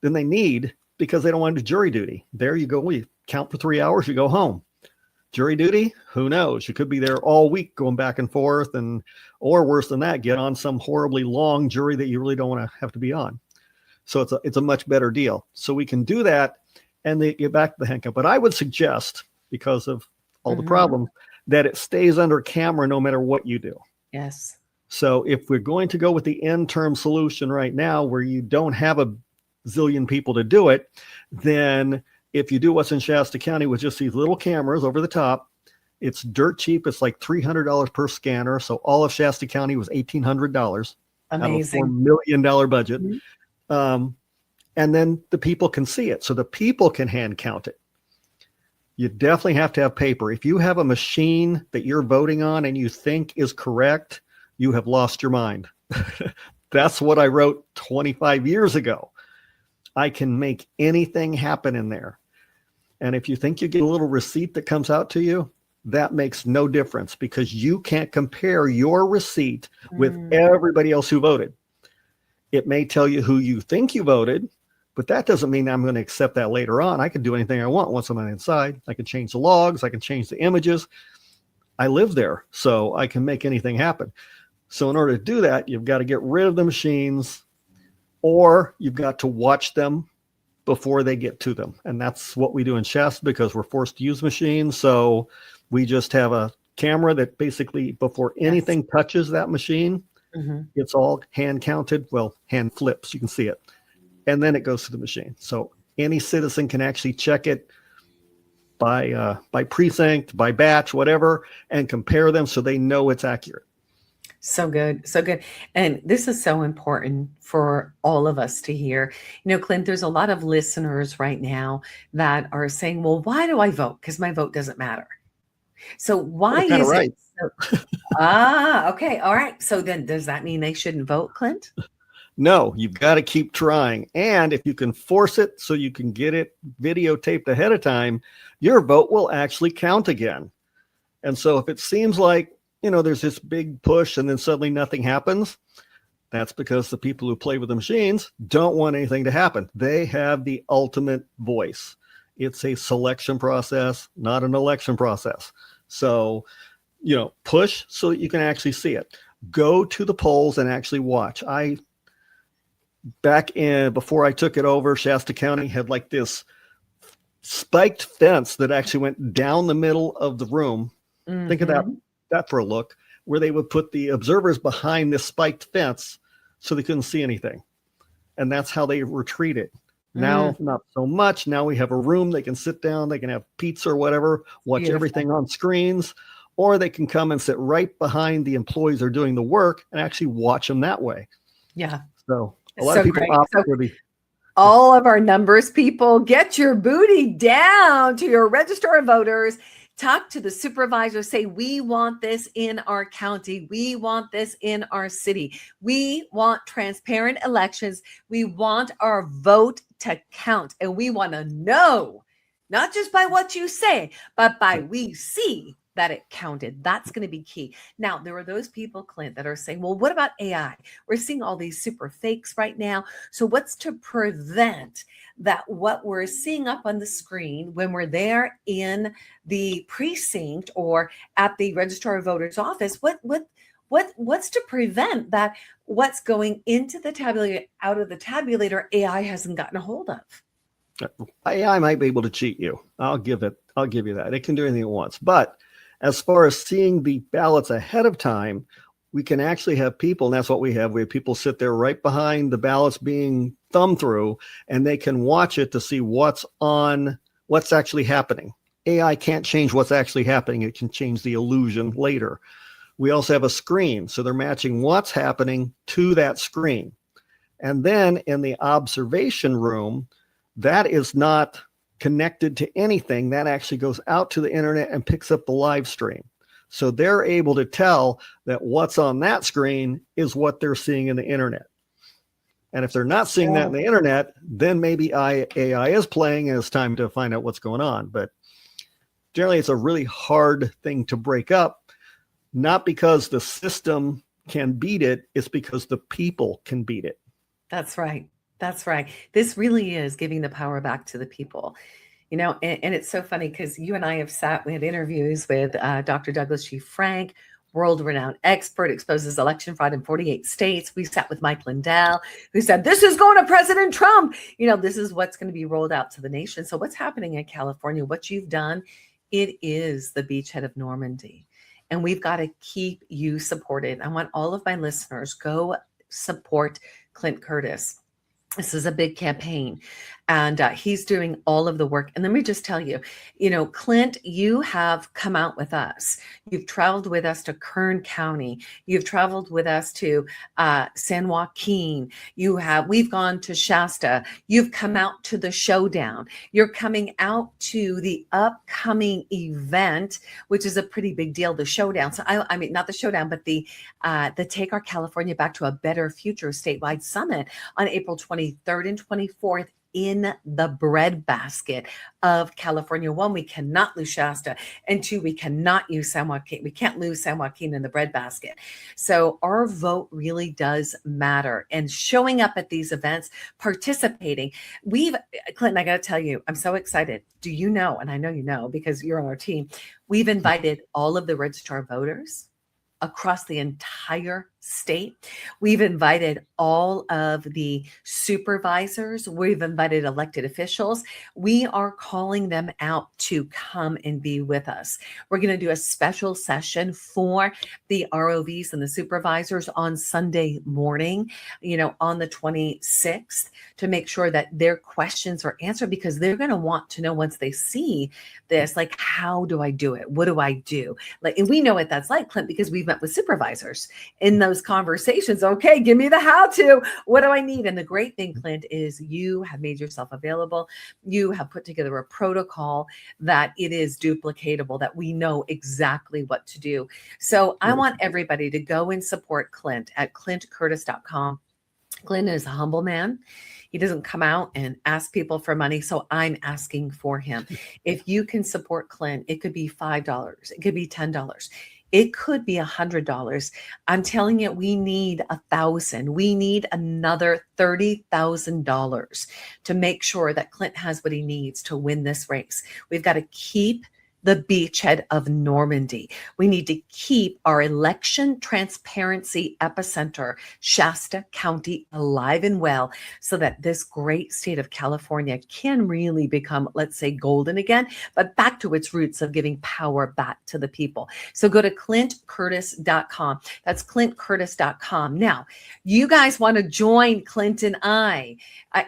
they need, because they don't want to do jury duty. There you go. You count for 3 hours, you go home. Jury duty? Who knows? You could be there all week going back and forth, or worse than that, get on some horribly long jury that you really don't want to have to be on. So it's a much better deal. So we can do that and they get back to the handcuff. But I would suggest, because of all the problems, that it stays under camera no matter what you do. Yes. So if we're going to go with the end-term solution right now, where you don't have a zillion people to do it, then if you do what's in Shasta County with just these little cameras over the top, it's dirt cheap. It's like $300 per scanner. So all of Shasta County was $1,800 Amazing. out of a $4 million budget. And then the people can see it. So the people can hand count it. You definitely have to have paper. If you have a machine that you're voting on and you think is correct, you have lost your mind. That's what I wrote 25 years ago. I can make anything happen in there. And if you think you get a little receipt that comes out to you, that makes no difference, because you can't compare your receipt with everybody else who voted. It may tell you who you think you voted, but that doesn't mean I'm going to accept that later on. I can do anything I want once I'm inside. I can change the logs. I can change the images. I live there, so I can make anything happen. So in order to do that, you've got to get rid of the machines, or you've got to watch them before they get to them. And that's what we do in Shasta, because we're forced to use machines. So we just have a camera that basically, before anything touches that machine, it's all hand counted. Well, hand flips, you can see it. And then it goes to the machine. So any citizen can actually check it by precinct, by batch, whatever, and compare them so they know it's accurate. So good. So good. And this is so important for all of us to hear. You know, Clint, there's a lot of listeners right now that are saying, well, why do I vote? Because my vote doesn't matter. So why is right. it? Okay. All right. So then does that mean they shouldn't vote, Clint? No, you've got to keep trying. And if you can force it so you can get it videotaped ahead of time, your vote will actually count again. And so if it seems like, you know, there's this big push and then suddenly nothing happens, that's because the people who play with the machines don't want anything to happen. They have the ultimate voice. It's a selection process, not an election process. So, you know, push so that you can actually see it. Go to the polls and actually watch. Before I took it over, Shasta County had like this spiked fence that actually went down the middle of the room. Think of that for a look, where they would put the observers behind this spiked fence so they couldn't see anything. And that's how they were treated. Now, not so much. Now we have a room they can sit down, they can have pizza or whatever, watch everything on screens, or they can come and sit right behind the employees who are doing the work and actually watch them that way. Yeah. So a lot of people opt for the... All of our numbers people, get your booty down to your register of voters. Talk to the supervisor, say, we want this in our county. We want this in our city. We want transparent elections. We want our vote to count. And we want to know, not just by what you say, but by we see that it counted. That's going to be key. Now, there are those people, Clint, that are saying, well, what about AI? We're seeing all these super fakes right now. So what's to prevent that what we're seeing up on the screen when we're there in the precinct or at the registrar of voters office? What's to prevent that what's going into the tabulator, out of the tabulator, AI hasn't gotten a hold of? AI might be able to cheat you. I'll give you that. It can do anything it wants. But as far as seeing the ballots ahead of time, we can actually have people, and that's what we have. We have people sit there right behind the ballots being thumbed through, and they can watch it to see what's actually happening. AI can't change what's actually happening. It can change the illusion later. We also have a screen, so they're matching what's happening to that screen. And then in the observation room, that is not connected to anything. That actually goes out to the internet and picks up the live stream. So they're able to tell that what's on that screen is what they're seeing in the internet. And if they're not seeing that in the internet, then maybe AI is playing and it's time to find out what's going on. But generally, it's a really hard thing to break up, not because the system can beat it, it's because the people can beat it. That's right. That's right. This really is giving the power back to the people. And it's so funny because you and I have sat, we had interviews with Dr. Douglas G. Frank, world-renowned expert, exposes election fraud in 48 states. We sat with Mike Lindell, who said, this is going to President Trump. This is what's going to be rolled out to the nation. So what's happening in California, what you've done, it is the beachhead of Normandy. And we've got to keep you supported. I want all of my listeners, go support Clint Curtis. This is a big campaign, and he's doing all of the work. And let me just tell you, Clint, you have come out with us. You've traveled with us to Kern County. You've traveled with us to San Joaquin. We've gone to Shasta. You've come out to the Showdown. You're coming out to the upcoming event, which is a pretty big deal, the Showdown. So I mean, not the Showdown, but the Take Our California Back to a Better Future statewide summit on April 23rd and 24th in the breadbasket of California. One, we cannot lose Shasta, and two, we cannot use San Joaquin. We can't lose San Joaquin in the breadbasket. So our vote really does matter. And showing up at these events, participating, Clinton, I got to tell you, I'm so excited. Do you know, and I know you know because you're on our team, we've invited all of the registrar voters across the entire state. We've invited all of the supervisors. We've invited elected officials. We are calling them out to come and be with us. We're going to do a special session for the ROVs and the supervisors on Sunday morning, on the 26th, to make sure that their questions are answered, because they're going to want to know once they see this, like, how do I do it? What do I do? And we know what that's like, Clint, because we've met with supervisors in those conversations. Okay, give me the how-to. What do I need? And the great thing, Clint, is you have made yourself available. You have put together a protocol that it is duplicatable, that we know exactly what to do. So I want everybody to go and support Clint at clintcurtis.com. Clint is a humble man. He doesn't come out and ask people for money. So I'm asking for him. If you can support Clint, it could be $5. It could be $10. It could be $100. I'm telling you, we need 1,000. We need another $30,000 to make sure that Clint has what he needs to win this race. We've got to keep the beachhead of Normandy. We need to keep our election transparency epicenter, Shasta County, alive and well, so that this great state of California can really become, let's say, golden again, but back to its roots of giving power back to the people. So go to clintcurtis.com. That's clintcurtis.com. Now, you guys want to join Clint and I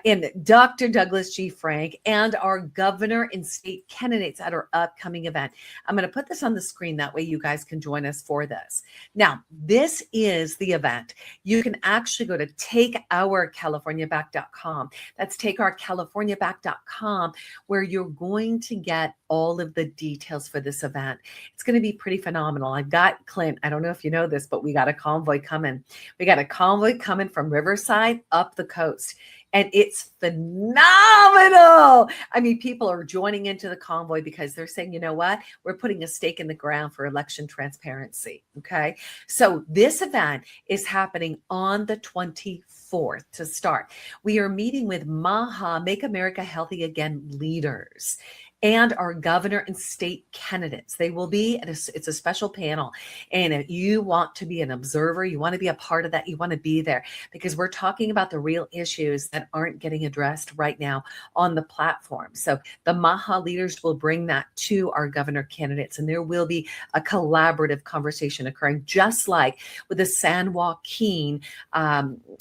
and Dr. Douglas G. Frank and our governor and state candidates at our upcoming event. I'm going to put this on the screen. That way you guys can join us for this. Now, this is the event. You can actually go to takeourcaliforniaback.com. That's takeourcaliforniaback.com, where you're going to get all of the details for this event. It's going to be pretty phenomenal. I've got Clint. I don't know if you know this, but we got a convoy coming. We got a convoy coming from Riverside up the coast. And it's phenomenal. I mean, people are joining into the convoy because they're saying, you know what? We're putting a stake in the ground for election transparency. Okay. So this event is happening on the 24th to start. We are meeting with MAHA, Make America Healthy Again leaders, and our governor and state candidates. They will be, it's a special panel. And if you want to be an observer, you want to be a part of that, you want to be there, because we're talking about the real issues that aren't getting addressed right now on the platform. So the MAHA leaders will bring that to our governor candidates, and there will be a collaborative conversation occurring, just like with the San Joaquin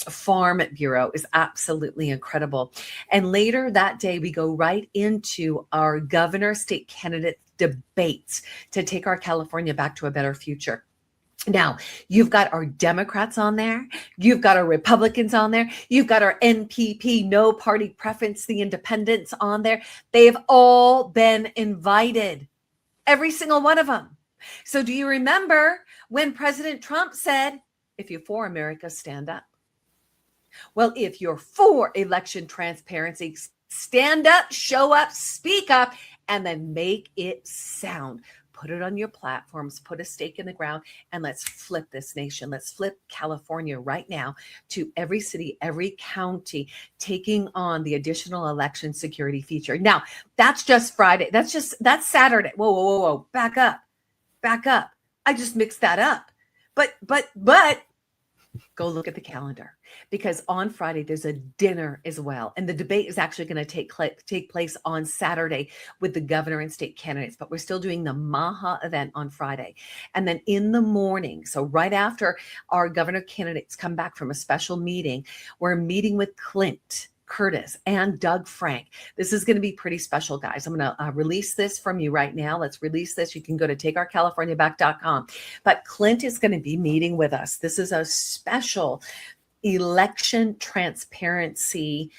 Farm Bureau. Is absolutely incredible. And later that day, we go right into our governor state candidate debates to take our California back to a better future. Now, you've got our Democrats on there. You've got our Republicans on there. You've got our NPP, no party preference, the independents on there. They've all been invited, every single one of them. So do you remember when President Trump said, if you're for America, stand up? Well, if you're for election transparency, stand up, show up, speak up, and then make it sound. put it on your platforms, put a stake in the ground, and let's flip this nation. Let's flip California right now to every city, every county taking on the additional election security feature. Now, that's just Friday. That's Saturday. Whoa. Back up. I just mixed that up. But go look at the calendar, because on Friday there's a dinner as well. And the debate is actually going to take place on Saturday with the governor and state candidates, but we're still doing the Maha event on Friday. And then in the morning, so right after our governor candidates come back from a special meeting, we're meeting with Clint Curtis and Doug Frank. This is going to be pretty special, guys. I'm going to release this from you right now. Let's release this. You can go to takeourcaliforniaback.com. But Clint is going to be meeting with us. This is a special election transparency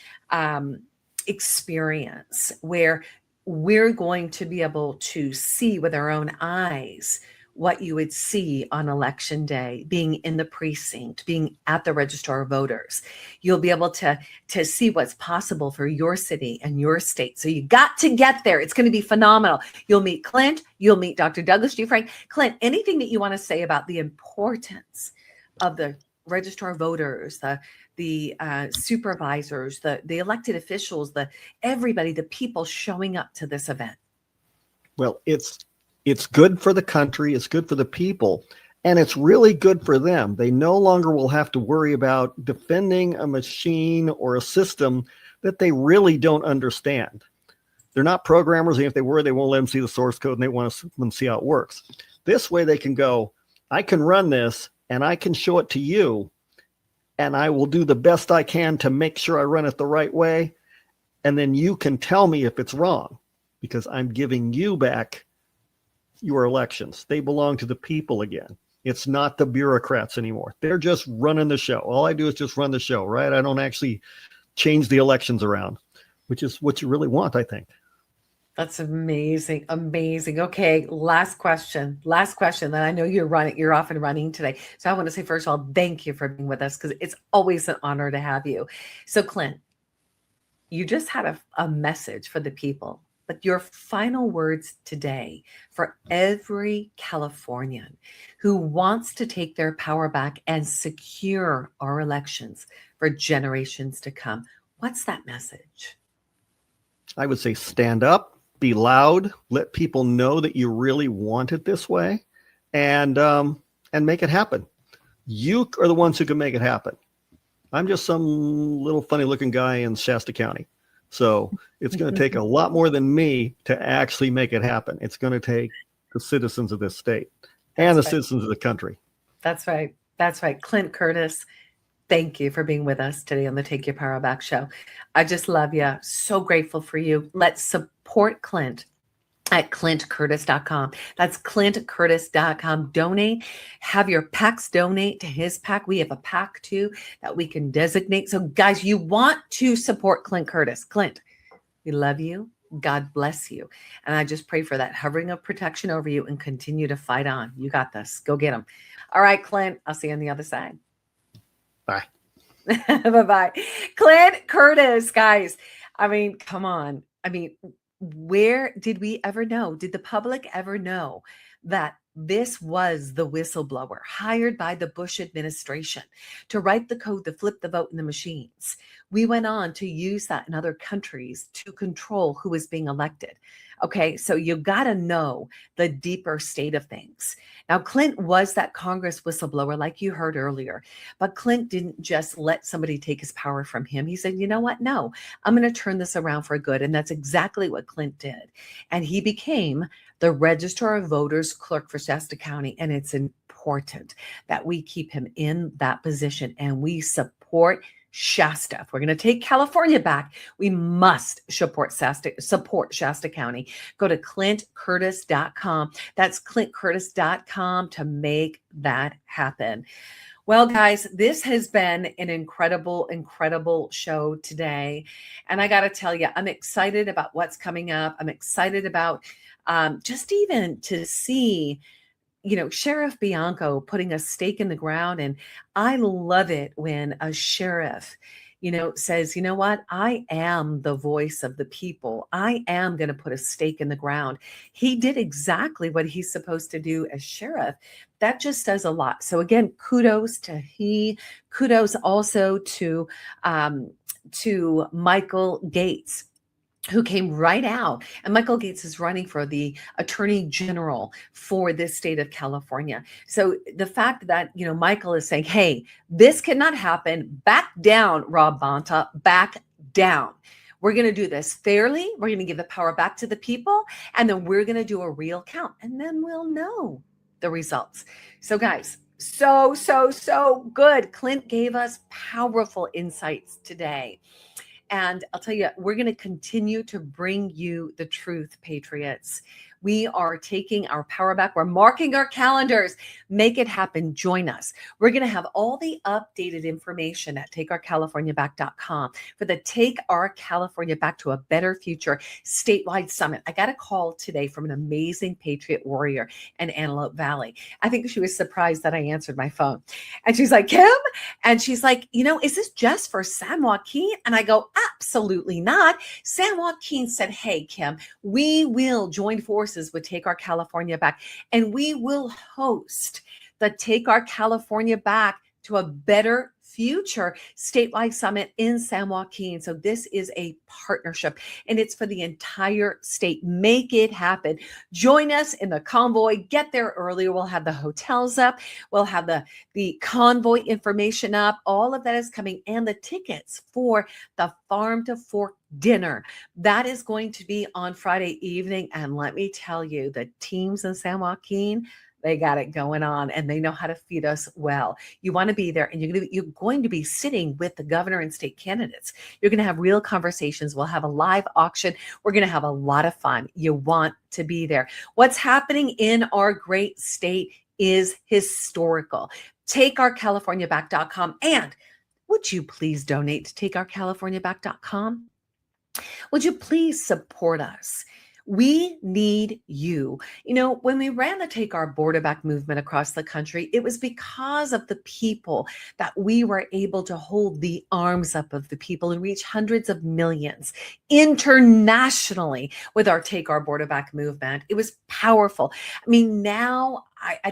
experience where we're going to be able to see with our own eyes what you would see on election day, being in the precinct, being at the registrar of voters. You'll be able to see what's possible for your city and your state. So you got to get there. It's going to be phenomenal. You'll meet Clint. You'll meet Dr. Douglas G. Frank. Clint, anything that you want to say about the importance of the registrar of voters, the supervisors, the elected officials, everybody, the people showing up to this event? Well, it's good for the country, it's good for the people, and it's really good for them. They no longer will have to worry about defending a machine or a system that they really don't understand. They're not programmers, and if they were, they won't let them see the source code, and they want them to see how it works. This way they can go, I can run this, and I can show it to you, and I will do the best I can to make sure I run it the right way, and then you can tell me if it's wrong, because I'm giving you back your elections. They belong to the people again. It's not the bureaucrats anymore. They're just running the show. All I do is just run the show, right? I don't actually change the elections around, which is what you really want, I think. That's amazing. Amazing. Okay. Last question. That I know you're off and running today. So I want to say, first of all, thank you for being with us, because it's always an honor to have you. So Clint, you just had a message for the people. But your final words today for every Californian who wants to take their power back and secure our elections for generations to come, what's that message? I would say stand up, be loud, let people know that you really want it this way, and make it happen. You are the ones who can make it happen. I'm just some little funny looking guy in Shasta County. So it's going to take a lot more than me to actually make it happen. It's going to take the citizens of this state and the citizens of the country. That's right. That's right. Clint Curtis, thank you for being with us today on the Take Your Power Back show. I just love you. So grateful for you. Let's support Clint at clintcurtis.com. That's clintcurtis.com. Donate. Have your PACs donate to his PAC. We have a PAC too that we can designate. So guys, you want to support Clint Curtis. Clint, we love you. God bless you. And I just pray for that hovering of protection over you, and continue to fight on. You got this. Go get them. All right, Clint, I'll see you on the other side. Bye. Bye-bye. Clint Curtis, guys. I mean, come on. I mean, where did we ever know? Did the public ever know that this was the whistleblower hired by the Bush administration to write the code to flip the vote in the machines? We went on to use that in other countries to control who was being elected. Okay, so you got to know the deeper state of things. Now, Clint was that Congress whistleblower, like you heard earlier, but Clint didn't just let somebody take his power from him. He said, you know what? No, I'm going to turn this around for good. And that's exactly what Clint did. And he became the Registrar of Voters clerk for Shasta County. And it's important that we keep him in that position and we support Shasta. If we're going to take California back, we must support Shasta County. Go to clintcurtis.com. That's clintcurtis.com to make that happen. Well, guys, this has been an incredible, incredible show today. And I got to tell you, I'm excited about what's coming up. I'm excited about just even to see Sheriff Bianco putting a stake in the ground. And I love it when a sheriff says, you know what? I am the voice of the people. I am going to put a stake in the ground. He did exactly what he's supposed to do as sheriff. That just says a lot. So again, kudos to he. Kudos also to Michael Gates, who came right out. And Michael Gates is running for the Attorney General for this state of California. So the fact that, Michael is saying, hey, this cannot happen. Back down, Rob Bonta, back down. We're going to do this fairly. We're going to give the power back to the people. And then we're going to do a real count. And then we'll know the results. So guys, so good. Clint gave us powerful insights today. And I'll tell you, we're going to continue to bring you the truth, patriots. We are taking our power back. We're marking our calendars. Make it happen. Join us. We're going to have all the updated information at takeourcaliforniaback.com for the Take Our California Back to a Better Future statewide summit. I got a call today from an amazing patriot warrior in Antelope Valley. I think she was surprised that I answered my phone. And she's like, Kim? And she's like, is this just for San Joaquin? And I go, absolutely not. San Joaquin said, hey, Kim, we will join forces with Take Our California Back, and we will host the Take Our California Back to a Better Future statewide summit in San Joaquin. So this is a partnership, and it's for the entire state. Make it happen. Join us in the convoy. Get there earlier. We'll have the hotels up. We'll have the convoy information up. All of that is coming, and the tickets for the Farm to Fork dinner. That is going to be on Friday evening. And let me tell you, the teams in San Joaquin, they got it going on, and they know how to feed us well. You want to be there, and you're going to be sitting with the governor and state candidates. You're going to have real conversations. We'll have a live auction. We're going to have a lot of fun. You want to be there. What's happening in our great state is historical. TakeOurCaliforniaBack.com. And would you please donate to TakeOurCaliforniaBack.com? Would you please support us? We need you. When we ran the Take Our Border Back movement across the country, it was because of the people that we were able to hold the arms up of the people and reach hundreds of millions internationally with our Take Our Border Back movement. It was powerful. Now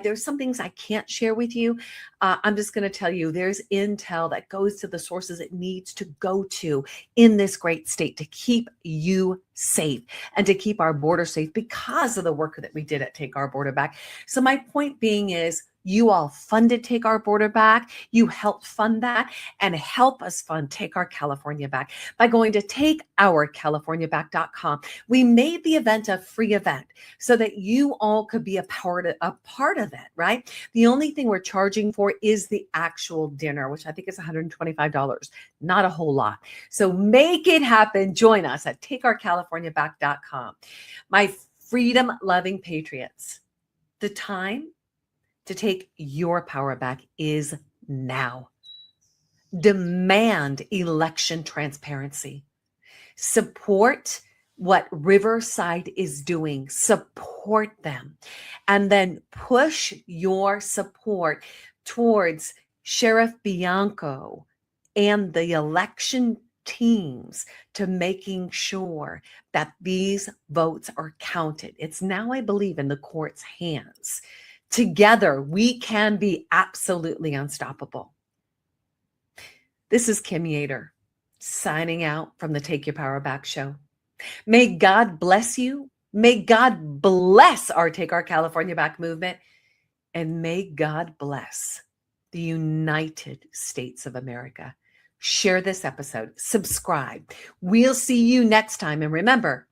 there's some things I can't share with you. I'm just going to tell you, there's intel that goes to the sources it needs to go to in this great state to keep you safe and to keep our border safe because of the work that we did at Take Our Border Back. So my point being is, you all funded Take Our Border Back. You helped fund that, and help us fund Take Our California Back by going to takeourcaliforniaback.com. We made the event a free event so that you all could be a part of it, right? The only thing we're charging for is the actual dinner, which I think is $125, not a whole lot. So make it happen. Join us at takeourcaliforniaback.com. My freedom-loving patriots, the time to take your power back is now. Demand election transparency. Support what Riverside is doing. Support them. And then push your support towards Sheriff Bianco and the election teams to making sure that these votes are counted. It's now, I believe, in the court's hands. Together, we can be absolutely unstoppable. This is Kim Yater signing out from the Take Your Power Back show. May God bless you. May God bless our Take Our California Back movement. And may God bless the United States of America. Share this episode. Subscribe. We'll see you next time. And remember,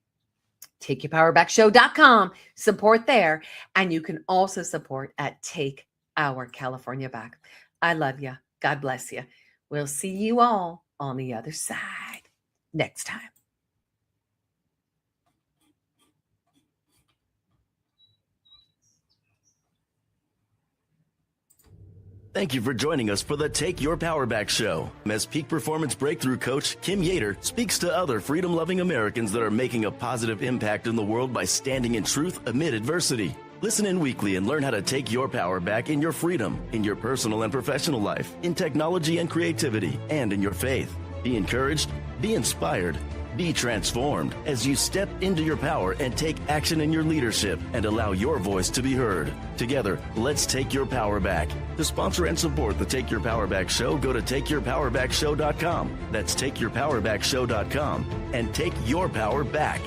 TakeYourPowerBackShow.com. Support there. And you can also support at Take Our California Back. I love you. God bless you. We'll see you all on the other side next time. Thank you for joining us for the Take Your Power Back show. As Peak Performance Breakthrough Coach Kim Yater speaks to other freedom-loving Americans that are making a positive impact in the world by standing in truth amid adversity. Listen in weekly and learn how to take your power back in your freedom, in your personal and professional life, in technology and creativity, and in your faith. Be encouraged, be inspired, be transformed as you step into your power and take action in your leadership and allow your voice to be heard. Together, let's take your power back. To sponsor and support the Take Your Power Back show, go to takeyourpowerbackshow.com. That's takeyourpowerbackshow.com and take your power back.